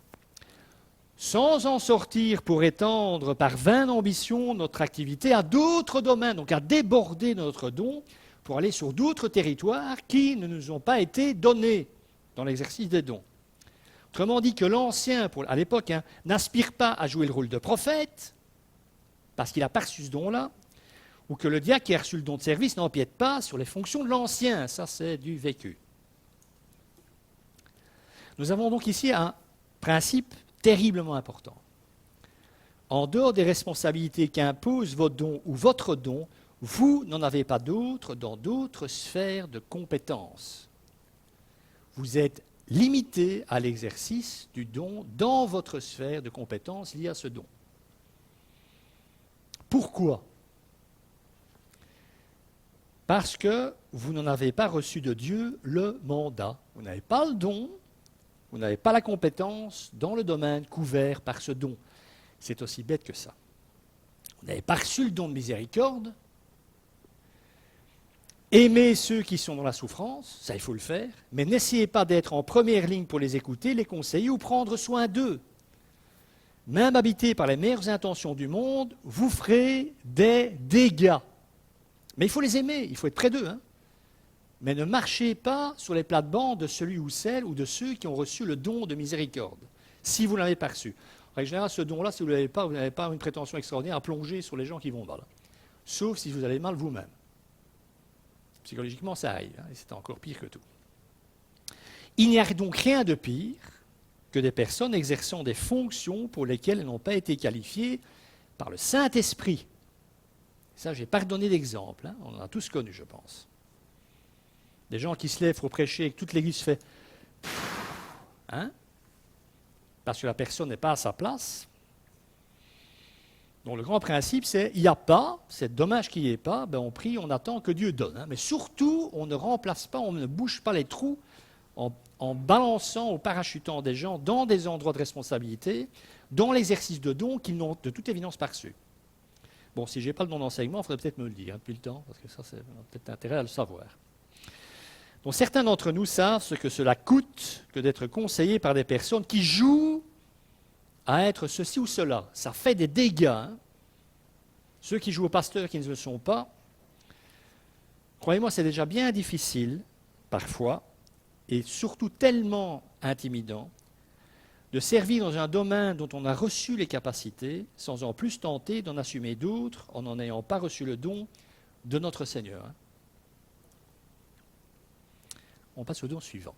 Speaker 1: Sans en sortir pour étendre par vaine ambition notre activité à d'autres domaines, donc à déborder notre don pour aller sur d'autres territoires qui ne nous ont pas été donnés dans l'exercice des dons. Autrement dit que l'ancien, à l'époque, n'aspire pas à jouer le rôle de prophète, parce qu'il n'a pas reçu ce don-là, ou que le diacre qui a reçu le don de service n'empiète pas sur les fonctions de l'ancien. Ça, c'est du vécu. Nous avons donc ici un principe terriblement important. En dehors des responsabilités qu'impose votre don ou votre don, vous n'en avez pas d'autres dans d'autres sphères de compétences. Vous êtes limité à l'exercice du don dans votre sphère de compétences liée à ce don. Pourquoi ? Parce que vous n'en avez pas reçu de Dieu le mandat. Vous n'avez pas le don, vous n'avez pas la compétence dans le domaine couvert par ce don. C'est aussi bête que ça. Vous n'avez pas reçu le don de miséricorde. Aimez ceux qui sont dans la souffrance, ça il faut le faire, mais n'essayez pas d'être en première ligne pour les écouter, les conseiller ou prendre soin d'eux. Même habité par les meilleures intentions du monde, vous ferez des dégâts. Mais il faut les aimer, il faut être près d'eux. Hein. Mais ne marchez pas sur les plates-bandes de celui ou celle ou de ceux qui ont reçu le don de miséricorde, si vous ne l'avez pas reçu. En règle générale, ce don-là, si vous n'avez pas, vous n'avez pas une prétention extraordinaire à plonger sur les gens qui vont mal. Sauf si vous allez mal vous-même. Psychologiquement, ça arrive, hein, et c'est encore pire que tout. Il n'y a donc rien de pire que des personnes exerçant des fonctions pour lesquelles elles n'ont pas été qualifiées par le Saint-Esprit. Ça, j'ai pas redonné d'exemple, hein. On en a tous connu, je pense. Des gens qui se lèvent pour prêcher et que toute l'Église fait « hein ?» parce que la personne n'est pas à sa place. Donc le grand principe, c'est il n'y a pas, c'est dommage qu'il n'y ait pas, ben on prie, on attend que Dieu donne. Hein. Mais surtout, on ne remplace pas, on ne bouge pas les trous en balançant ou parachutant des gens dans des endroits de responsabilité, dans l'exercice de dons qu'ils n'ont de toute évidence pas reçus. Bon, si je n'ai pas le don d'enseignement, il faudrait peut-être me le dire depuis le temps, parce que ça, c'est peut-être intérêt à le savoir. Donc certains d'entre nous savent ce que cela coûte que d'être conseillé par des personnes qui jouent à être ceci ou cela. Ça fait des dégâts. Hein. Ceux qui jouent au pasteur qui ne le sont pas, croyez-moi, c'est déjà bien difficile, parfois, et surtout tellement intimidant, de servir dans un domaine dont on a reçu les capacités, sans en plus tenter d'en assumer d'autres, en n'en ayant pas reçu le don de notre Seigneur. Hein. On passe au don suivant.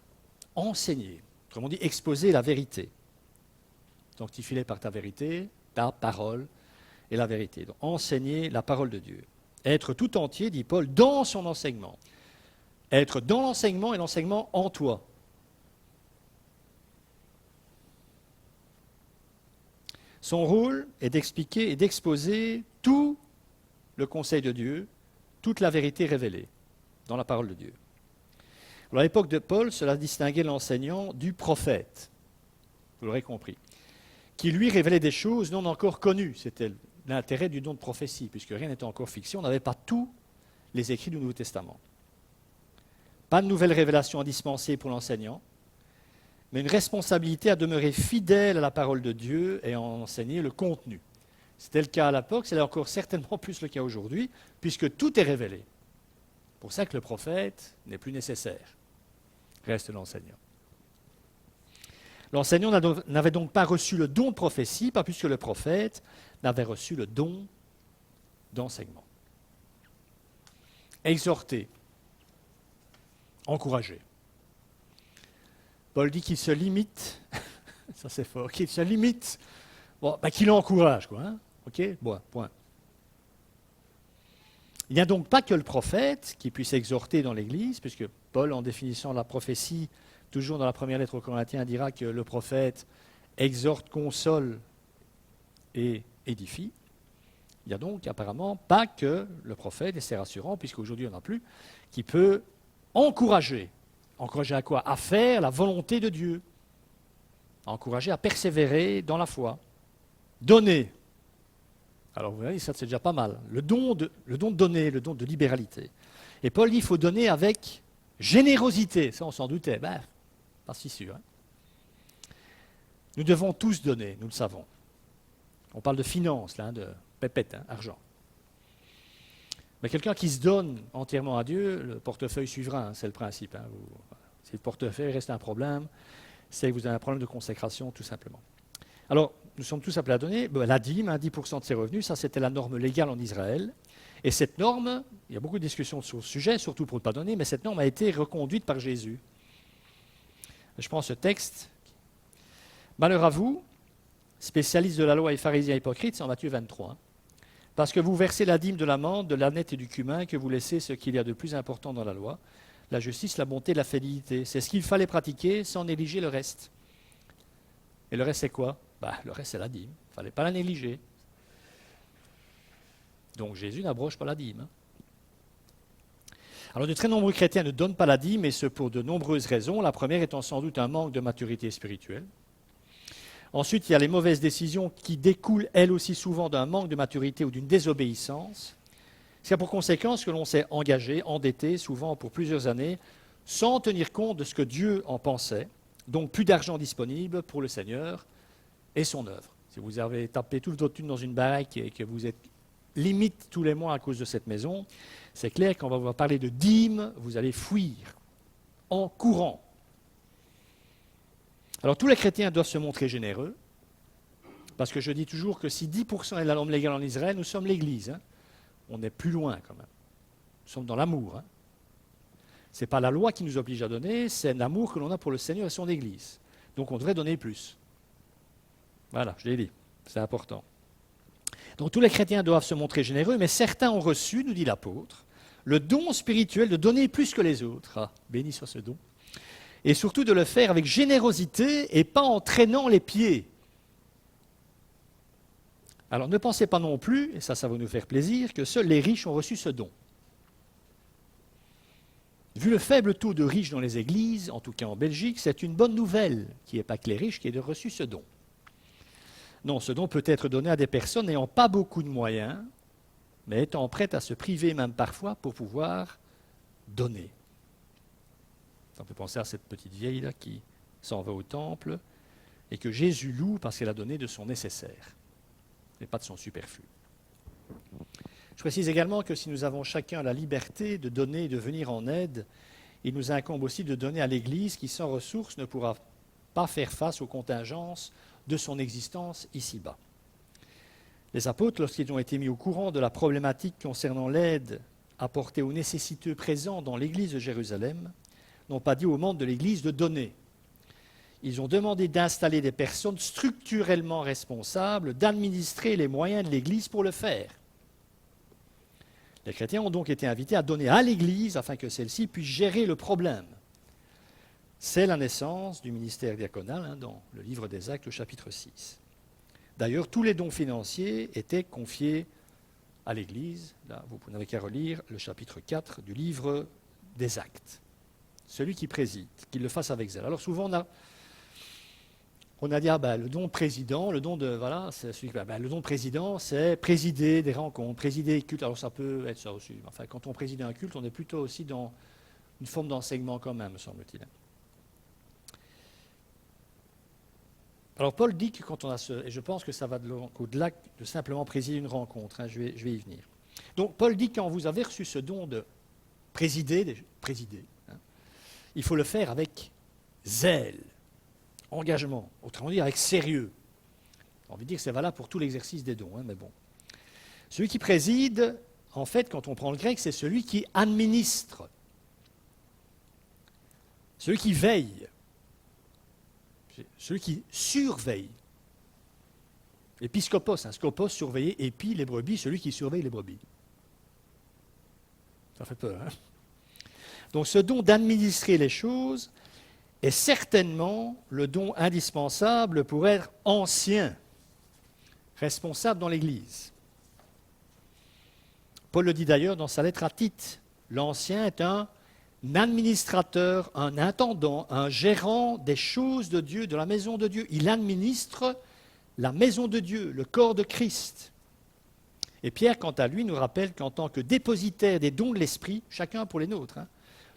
Speaker 1: Enseigner, autrement dit, exposer la vérité. Sanctifie-les par ta vérité, ta parole et la vérité. Donc, enseigner la parole de Dieu. Être tout entier, dit Paul, dans son enseignement. Être dans l'enseignement et l'enseignement en toi. Son rôle est d'expliquer et d'exposer tout le conseil de Dieu, toute la vérité révélée dans la parole de Dieu. Alors, à l'époque de Paul, cela distinguait l'enseignant du prophète, vous l'aurez compris, qui lui révélait des choses non encore connues. C'était l'intérêt du don de prophétie, puisque rien n'était encore fixé, on n'avait pas tous les écrits du Nouveau Testament. Pas de nouvelles révélations à dispenser pour l'enseignant, mais une responsabilité à demeurer fidèle à la parole de Dieu et à en enseigner le contenu. C'était le cas à l'époque, c'est encore certainement plus le cas aujourd'hui, puisque tout est révélé. C'est pour ça que le prophète n'est plus nécessaire. Reste l'enseignant. L'enseignant n'avait donc pas reçu le don de prophétie, pas plus que le prophète n'avait reçu le don d'enseignement. Exhorter, encourager. Paul dit qu'il se limite, ça c'est fort, qu'il se limite, bon, ben qu'il encourage, quoi. Hein, ok, bon, point. Il n'y a donc pas que le prophète qui puisse exhorter dans l'Église, puisque Paul, en définissant la prophétie, toujours dans la première lettre aux Corinthiens, dira que le prophète exhorte, console et édifie. Il n'y a donc apparemment pas que le prophète, et c'est rassurant, puisqu'aujourd'hui on n'en a plus, qui peut encourager. Encourager à quoi? À faire la volonté de Dieu. Encourager à persévérer dans la foi. Donner. Alors vous voyez, ça c'est déjà pas mal. Le don de donner, le don de libéralité. Et Paul dit qu'il faut donner avec générosité. Ça on s'en doutait. Ben, pas si sûr. Hein. Nous devons tous donner, nous le savons. On parle de finances, là, de pépette, hein, argent. Mais quelqu'un qui se donne entièrement à Dieu, le portefeuille suivra, hein, c'est le principe. Hein. Si le portefeuille reste un problème, c'est que vous avez un problème de consécration, tout simplement. Alors, nous sommes tous appelés à donner. La dîme, 10% de ses revenus, ça c'était la norme légale en Israël. Et cette norme, il y a beaucoup de discussions sur le sujet, surtout pour ne pas donner, mais cette norme a été reconduite par Jésus. Je prends ce texte. Malheur à vous, spécialistes de la loi et pharisiens hypocrites, c'est en Matthieu 23. Parce que vous versez la dîme de l'amande, de l'ânette et du cumin, que vous laissez ce qu'il y a de plus important dans la loi, la justice, la bonté, la fidélité. C'est ce qu'il fallait pratiquer sans négliger le reste. Et le reste, c'est quoi? Le reste, c'est la dîme. Il ne fallait pas la négliger. Donc Jésus n'abroge pas la dîme. Hein. Alors de très nombreux chrétiens ne donnent pas la dîme, et ce pour de nombreuses raisons. La première étant sans doute un manque de maturité spirituelle. Ensuite, il y a les mauvaises décisions qui découlent, elles aussi souvent, d'un manque de maturité ou d'une désobéissance. C'est pour conséquence que l'on s'est engagé, endetté, souvent pour plusieurs années, sans tenir compte de ce que Dieu en pensait. Donc plus d'argent disponible pour le Seigneur et son œuvre. Si vous avez tapé toute votre thune dans une baraque et que vous êtes limite tous les mois à cause de cette maison, c'est clair qu'on va vous parler de dîme, vous allez fuir en courant. Alors tous les chrétiens doivent se montrer généreux, parce que je dis toujours que si 10% est la norme légale en Israël, nous sommes l'Église. Hein. On est plus loin quand même. Nous sommes dans l'amour. Hein. Ce n'est pas la loi qui nous oblige à donner, c'est l'amour que l'on a pour le Seigneur et son Église. Donc on devrait donner plus. Voilà, je l'ai dit, c'est important. Donc tous les chrétiens doivent se montrer généreux, mais certains ont reçu, nous dit l'apôtre, le don spirituel de donner plus que les autres. Ah, béni soit ce don. Et surtout de le faire avec générosité et pas en traînant les pieds. Alors ne pensez pas non plus, et ça va nous faire plaisir, que seuls les riches ont reçu ce don. Vu le faible taux de riches dans les églises, en tout cas en Belgique, c'est une bonne nouvelle qu'il n'y ait pas que les riches qui aient reçu ce don. Non, ce don peut être donné à des personnes n'ayant pas beaucoup de moyens, mais étant prêtes à se priver même parfois pour pouvoir donner. Ça peut penser à cette petite vieille là qui s'en va au temple et que Jésus loue parce qu'elle a donné de son nécessaire et pas de son superflu. Je précise également que si nous avons chacun la liberté de donner et de venir en aide, il nous incombe aussi de donner à l'Église qui, sans ressources, ne pourra pas faire face aux contingences de son existence ici-bas. Les apôtres, lorsqu'ils ont été mis au courant de la problématique concernant l'aide apportée aux nécessiteux présents dans l'Église de Jérusalem, n'ont pas dit aux membres de l'Église de donner. Ils ont demandé d'installer des personnes structurellement responsables, d'administrer les moyens de l'Église pour le faire. Les chrétiens ont donc été invités à donner à l'Église afin que celle-ci puisse gérer le problème. C'est la naissance du ministère diaconal dans le livre des Actes, au chapitre 6. D'ailleurs, tous les dons financiers étaient confiés à l'Église. Là, vous n'avez qu'à relire le chapitre 4 du livre des Actes. Celui qui préside, qu'il le fasse avec zèle. Alors souvent, on a dit, le don de président, le don de président, c'est présider des rencontres, présider des cultes. Alors ça peut être ça aussi. Enfin, quand on préside un culte, on est plutôt aussi dans une forme d'enseignement quand même, me semble-t-il. Alors Paul dit que quand on a et je pense que ça va au-delà de simplement présider une rencontre, je vais y venir. Donc Paul dit que quand vous avez reçu ce don de présider, il faut le faire avec zèle, engagement, autrement dit avec sérieux. On veut dire que c'est valable pour tout l'exercice des dons, mais bon. Celui qui préside, en fait, quand on prend le grec, c'est celui qui administre, celui qui veille, celui qui surveille. Épiscopos, scopos, surveiller, épi, les brebis, celui qui surveille les brebis. Ça fait peur, hein? Donc ce don d'administrer les choses est certainement le don indispensable pour être ancien, responsable dans l'Église. Paul le dit d'ailleurs dans sa lettre à Tite. L'ancien est un administrateur, un intendant, un gérant des choses de Dieu, de la maison de Dieu. Il administre la maison de Dieu, le corps de Christ. Et Pierre, quant à lui, nous rappelle qu'en tant que dépositaire des dons de l'Esprit, chacun pour les nôtres,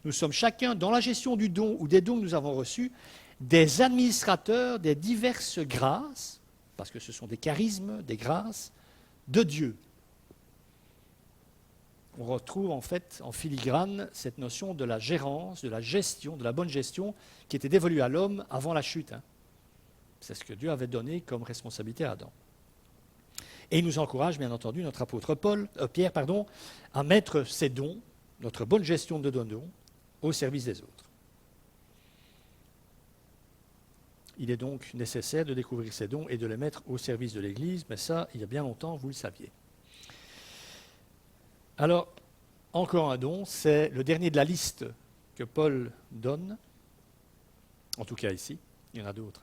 Speaker 1: nous sommes chacun, dans la gestion du don ou des dons que nous avons reçus, des administrateurs des diverses grâces, parce que ce sont des charismes, des grâces, de Dieu. On retrouve en fait en filigrane cette notion de la gérance, de la gestion, de la bonne gestion qui était dévolue à l'homme avant la chute. C'est ce que Dieu avait donné comme responsabilité à Adam. Et il nous encourage, bien entendu, notre apôtre Pierre, à mettre ces dons, notre bonne gestion de dons, au service des autres. Il est donc nécessaire de découvrir ces dons et de les mettre au service de l'Église, mais ça, il y a bien longtemps, vous le saviez. Alors, encore un don, c'est le dernier de la liste que Paul donne, en tout cas ici, il y en a d'autres.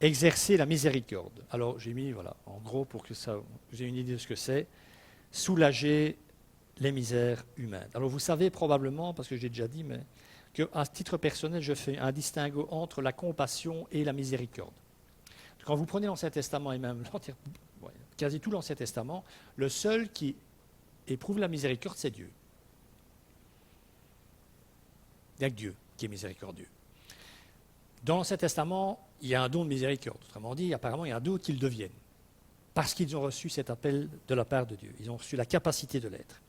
Speaker 1: Exercer la miséricorde. Alors, j'ai mis, en gros, pour que vous ayez une idée de ce que c'est, soulager les misères humaines. Alors vous savez probablement, parce que j'ai déjà dit, mais qu'à titre personnel, je fais un distinguo entre la compassion et la miséricorde. Quand vous prenez l'Ancien Testament et même quasi tout l'Ancien Testament, le seul qui éprouve la miséricorde, c'est Dieu. Il n'y a que Dieu qui est miséricordieux. Dans l'Ancien Testament, il y a un don de miséricorde. Autrement dit, apparemment, il y en a d'autres qui le deviennent. Parce qu'ils ont reçu cet appel de la part de Dieu. Ils ont reçu la capacité de l'être.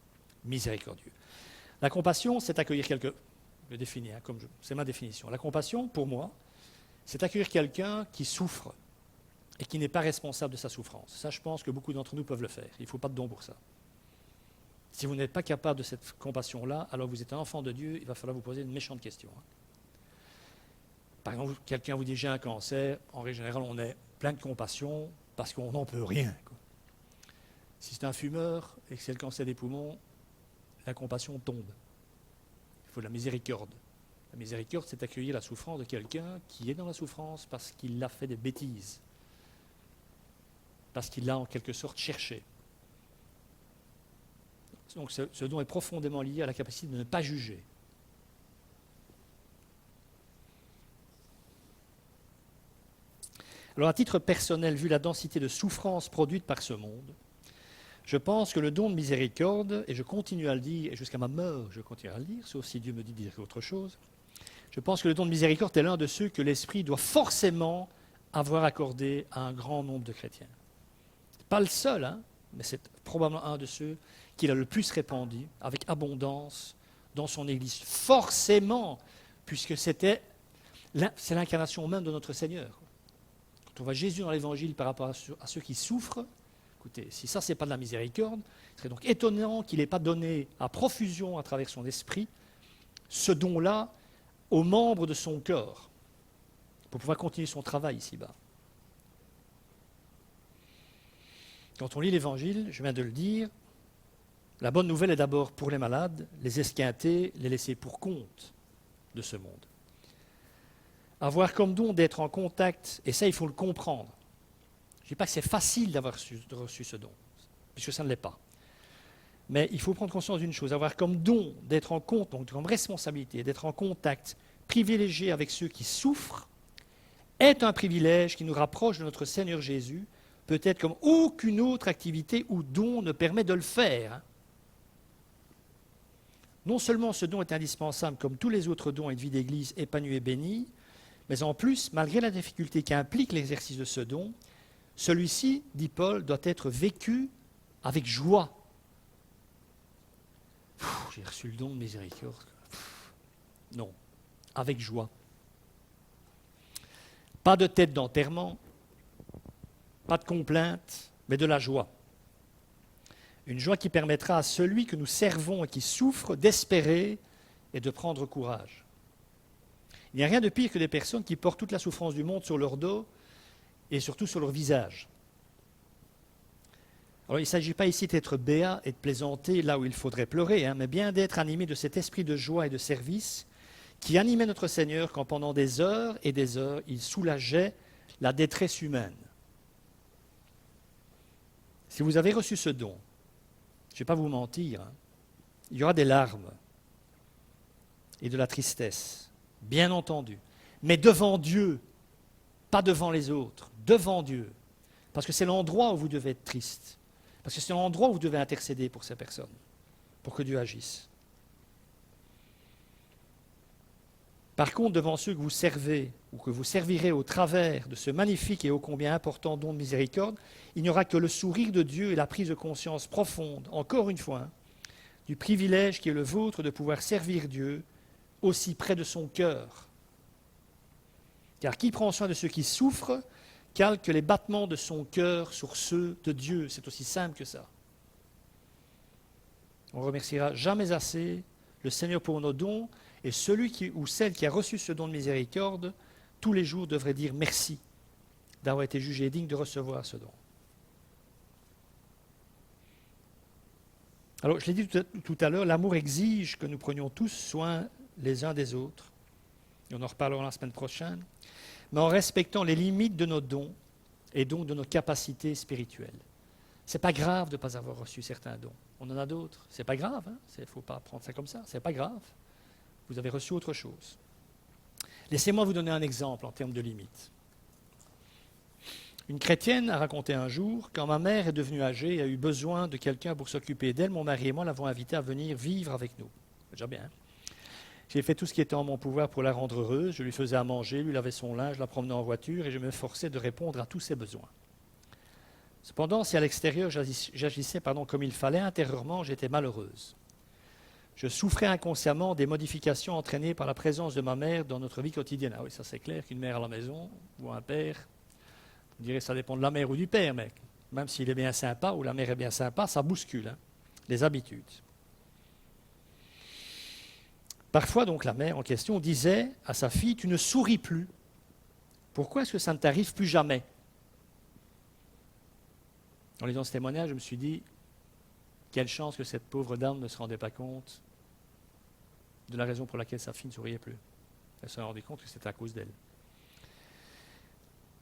Speaker 1: Miséricordieux. La compassion, c'est accueillir quelqu'un. Je le définis, c'est ma définition. La compassion, pour moi, c'est accueillir quelqu'un qui souffre et qui n'est pas responsable de sa souffrance. Ça, je pense que beaucoup d'entre nous peuvent le faire. Il ne faut pas de don pour ça. Si vous n'êtes pas capable de cette compassion-là, alors vous êtes un enfant de Dieu, il va falloir vous poser une méchante question. Par exemple, quelqu'un vous dit j'ai un cancer, en règle générale, on est plein de compassion parce qu'on n'en peut rien, quoi. Si c'est un fumeur et que c'est le cancer des poumons, la compassion tombe. Il faut de la miséricorde. La miséricorde, c'est accueillir la souffrance de quelqu'un qui est dans la souffrance parce qu'il a fait des bêtises, parce qu'il l'a en quelque sorte cherché. Donc ce don est profondément lié à la capacité de ne pas juger. Alors à titre personnel, vu la densité de souffrance produite par ce monde, je pense que le don de miséricorde, et je continue à le dire, et jusqu'à ma mort je continue à le dire, sauf si Dieu me dit de dire autre chose, je pense que le don de miséricorde est l'un de ceux que l'Esprit doit forcément avoir accordé à un grand nombre de chrétiens. Pas le seul, hein, mais c'est probablement un de ceux qu'il a le plus répandu, avec abondance, dans son Église. Forcément, puisque c'est l'incarnation même de notre Seigneur. Quand on voit Jésus dans l'Évangile par rapport à ceux qui souffrent, écoutez, si ça, ce n'est pas de la miséricorde, il serait donc étonnant qu'il n'ait pas donné à profusion à travers son esprit ce don-là aux membres de son corps pour pouvoir continuer son travail ici-bas. Quand on lit l'Évangile, je viens de le dire, la bonne nouvelle est d'abord pour les malades, les esquintés, les laissés pour compte de ce monde. Avoir comme don d'être en contact, et ça il faut le comprendre. Je ne dis pas que c'est facile d'avoir reçu ce don, puisque ça ne l'est pas. Mais il faut prendre conscience d'une chose, avoir comme don d'être en contact, donc comme responsabilité, d'être en contact privilégié avec ceux qui souffrent, est un privilège qui nous rapproche de notre Seigneur Jésus, peut-être comme aucune autre activité ou don ne permet de le faire. Non seulement ce don est indispensable comme tous les autres dons à une vie d'Église épanouie et bénie, mais en plus, malgré la difficulté qu'implique l'exercice de ce don, celui-ci, dit Paul, doit être vécu avec joie. J'ai reçu le don de miséricorde. Non, avec joie. Pas de tête d'enterrement, pas de complainte, mais de la joie. Une joie qui permettra à celui que nous servons et qui souffre d'espérer et de prendre courage. Il n'y a rien de pire que des personnes qui portent toute la souffrance du monde sur leur dos et surtout sur leur visage. Alors il ne s'agit pas ici d'être béat et de plaisanter là où il faudrait pleurer, mais bien d'être animé de cet esprit de joie et de service qui animait notre Seigneur quand pendant des heures et des heures, il soulageait la détresse humaine. Si vous avez reçu ce don, je ne vais pas vous mentir, il y aura des larmes et de la tristesse, bien entendu, mais devant Dieu, pas devant les autres, devant Dieu, parce que c'est l'endroit où vous devez être triste, parce que c'est l'endroit où vous devez intercéder pour ces personnes, pour que Dieu agisse. Par contre, devant ceux que vous servez ou que vous servirez au travers de ce magnifique et ô combien important don de miséricorde, il n'y aura que le sourire de Dieu et la prise de conscience profonde, encore une fois, du privilège qui est le vôtre de pouvoir servir Dieu aussi près de son cœur. Car qui prend soin de ceux qui souffrent calque les battements de son cœur sur ceux de Dieu. C'est aussi simple que ça. On ne remerciera jamais assez le Seigneur pour nos dons, et celui ou celle qui a reçu ce don de miséricorde, tous les jours devrait dire merci d'avoir été jugé digne de recevoir ce don. Alors, je l'ai dit tout à l'heure, l'amour exige que nous prenions tous soin les uns des autres, et on en reparlera la semaine prochaine, mais en respectant les limites de nos dons et donc de nos capacités spirituelles. Ce n'est pas grave de ne pas avoir reçu certains dons. On en a d'autres. Ce n'est pas grave, il ne faut pas prendre ça comme ça. Ce n'est pas grave. Vous avez reçu autre chose. Laissez-moi vous donner un exemple en termes de limites. Une chrétienne a raconté un jour, quand ma mère est devenue âgée et a eu besoin de quelqu'un pour s'occuper d'elle, mon mari et moi l'avons invitée à venir vivre avec nous. Déjà bien. J'ai fait tout ce qui était en mon pouvoir pour la rendre heureuse. Je lui faisais à manger, lui lavais son linge, la promenais en voiture et je me forçais de répondre à tous ses besoins. Cependant, si à l'extérieur j'agissais comme il fallait, intérieurement, j'étais malheureuse. Je souffrais inconsciemment des modifications entraînées par la présence de ma mère dans notre vie quotidienne. Ah oui, ça c'est clair qu'une mère à la maison ou un père, vous direz ça dépend de la mère ou du père, mais même s'il est bien sympa ou la mère est bien sympa, ça bouscule les habitudes. Parfois donc la mère en question disait à sa fille « tu ne souris plus ». Pourquoi est-ce que ça ne t'arrive plus jamais? En lisant ce témoignage, je me suis dit, quelle chance que cette pauvre dame ne se rendait pas compte de la raison pour laquelle sa fille ne souriait plus. Elle se rendait compte que c'était à cause d'elle.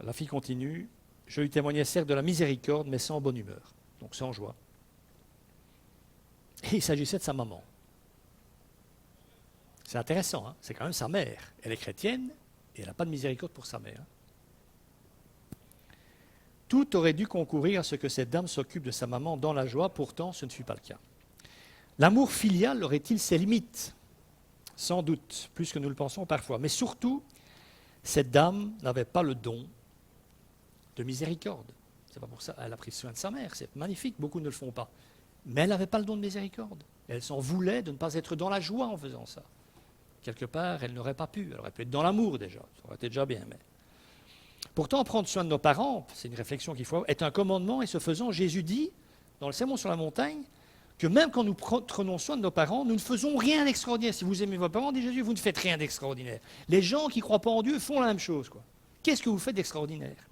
Speaker 1: La fille continue, je lui témoignais certes de la miséricorde, mais sans bonne humeur, donc sans joie. Et il s'agissait de sa maman. C'est intéressant, hein? C'est quand même sa mère. Elle est chrétienne et elle n'a pas de miséricorde pour sa mère. Tout aurait dû concourir à ce que cette dame s'occupe de sa maman dans la joie, pourtant ce ne fut pas le cas. L'amour filial aurait-il ses limites? Sans doute, plus que nous le pensons parfois. Mais surtout, cette dame n'avait pas le don de miséricorde. C'est pas pour ça qu'elle a pris soin de sa mère, c'est magnifique, beaucoup ne le font pas. Mais elle n'avait pas le don de miséricorde. Elle s'en voulait de ne pas être dans la joie en faisant ça. Quelque part, elle n'aurait pas pu. Elle aurait pu être dans l'amour déjà, ça aurait été déjà bien. Mais... Pourtant, prendre soin de nos parents, c'est une réflexion qu'il faut avoir, est un commandement, et ce faisant, Jésus dit, dans le Sermon sur la montagne, que même quand nous prenons soin de nos parents, nous ne faisons rien d'extraordinaire. Si vous aimez vos parents, dit Jésus, vous ne faites rien d'extraordinaire. Les gens qui ne croient pas en Dieu font la même chose, quoi. Qu'est-ce que vous faites d'extraordinaire?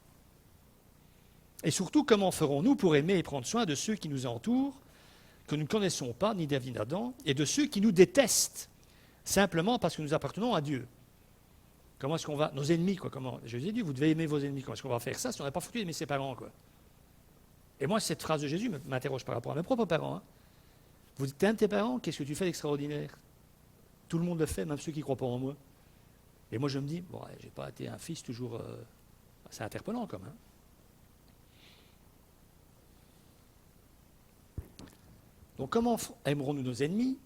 Speaker 1: Et surtout, comment ferons-nous pour aimer et prendre soin de ceux qui nous entourent, que nous ne connaissons pas, ni David Adam, et de ceux qui nous détestent, simplement parce que nous appartenons à Dieu? Comment est-ce qu'on va... Nos ennemis, quoi. Comment... Jésus dit, vous devez aimer vos ennemis. Comment est-ce qu'on va faire ça si on n'a pas foutu d'aimer ses parents, quoi? Et moi, cette phrase de Jésus m'interroge par rapport à mes propres parents. Hein. Vous aimes tes parents, qu'est-ce que tu fais d'extraordinaire? Tout le monde le fait, même ceux qui ne croient pas en moi. Et moi, je me dis, bon, je n'ai pas été un fils toujours... C'est interpellant, quand même. Donc, comment aimerons-nous nos ennemis?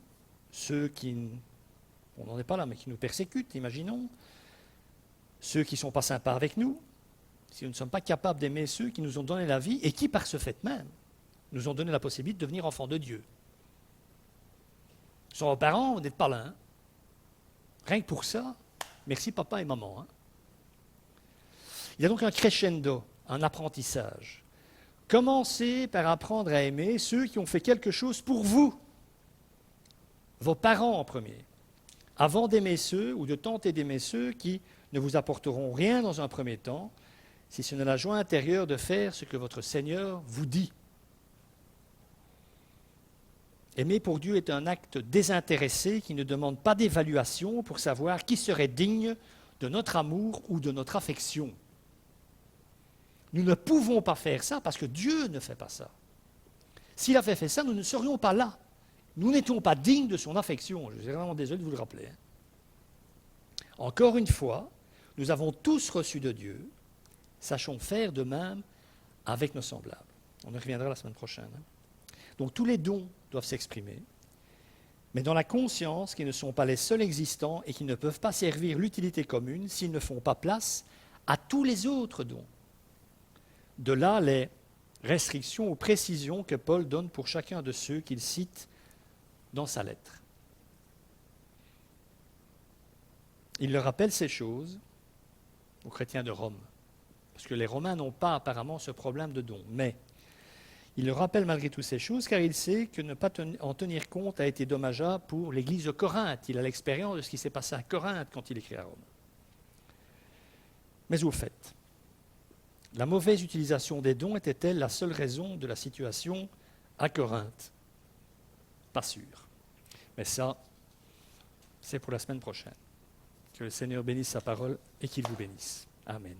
Speaker 1: Ceux qui... On n'en est pas là, mais qui nous persécutent, imaginons. Ceux qui ne sont pas sympas avec nous. Si nous ne sommes pas capables d'aimer ceux qui nous ont donné la vie et qui, par ce fait même, nous ont donné la possibilité de devenir enfants de Dieu. Ce sont vos parents, vous n'êtes pas là. Hein? Rien que pour ça, merci papa et maman. Hein? Il y a donc un crescendo, un apprentissage. Commencez par apprendre à aimer ceux qui ont fait quelque chose pour vous. Vos parents en premier. Avant d'aimer ceux, ou de tenter d'aimer ceux qui ne vous apporteront rien dans un premier temps, si ce n'est la joie intérieure de faire ce que votre Seigneur vous dit. Aimer pour Dieu est un acte désintéressé qui ne demande pas d'évaluation pour savoir qui serait digne de notre amour ou de notre affection. Nous ne pouvons pas faire ça parce que Dieu ne fait pas ça. S'il avait fait ça, nous ne serions pas là. Nous n'étions pas dignes de son affection. Je suis vraiment désolé de vous le rappeler. Hein. Encore une fois, nous avons tous reçu de Dieu. Sachons faire de même avec nos semblables. On y reviendra la semaine prochaine. Hein. Donc tous les dons doivent s'exprimer, mais dans la conscience qu'ils ne sont pas les seuls existants et qu'ils ne peuvent pas servir l'utilité commune s'ils ne font pas place à tous les autres dons. De là les restrictions ou précisions que Paul donne pour chacun de ceux qu'il cite dans sa lettre. Il leur rappelle ces choses aux chrétiens de Rome, parce que les Romains n'ont pas apparemment ce problème de dons, mais il leur rappelle malgré tout ces choses, car il sait que ne pas en tenir compte a été dommageable pour l'église de Corinthe. Il a l'expérience de ce qui s'est passé à Corinthe quand il écrit à Rome. Mais au fait, la mauvaise utilisation des dons était-elle la seule raison de la situation à Corinthe? Pas sûr. Mais ça, c'est pour la semaine prochaine. Que le Seigneur bénisse sa parole et qu'il vous bénisse. Amen.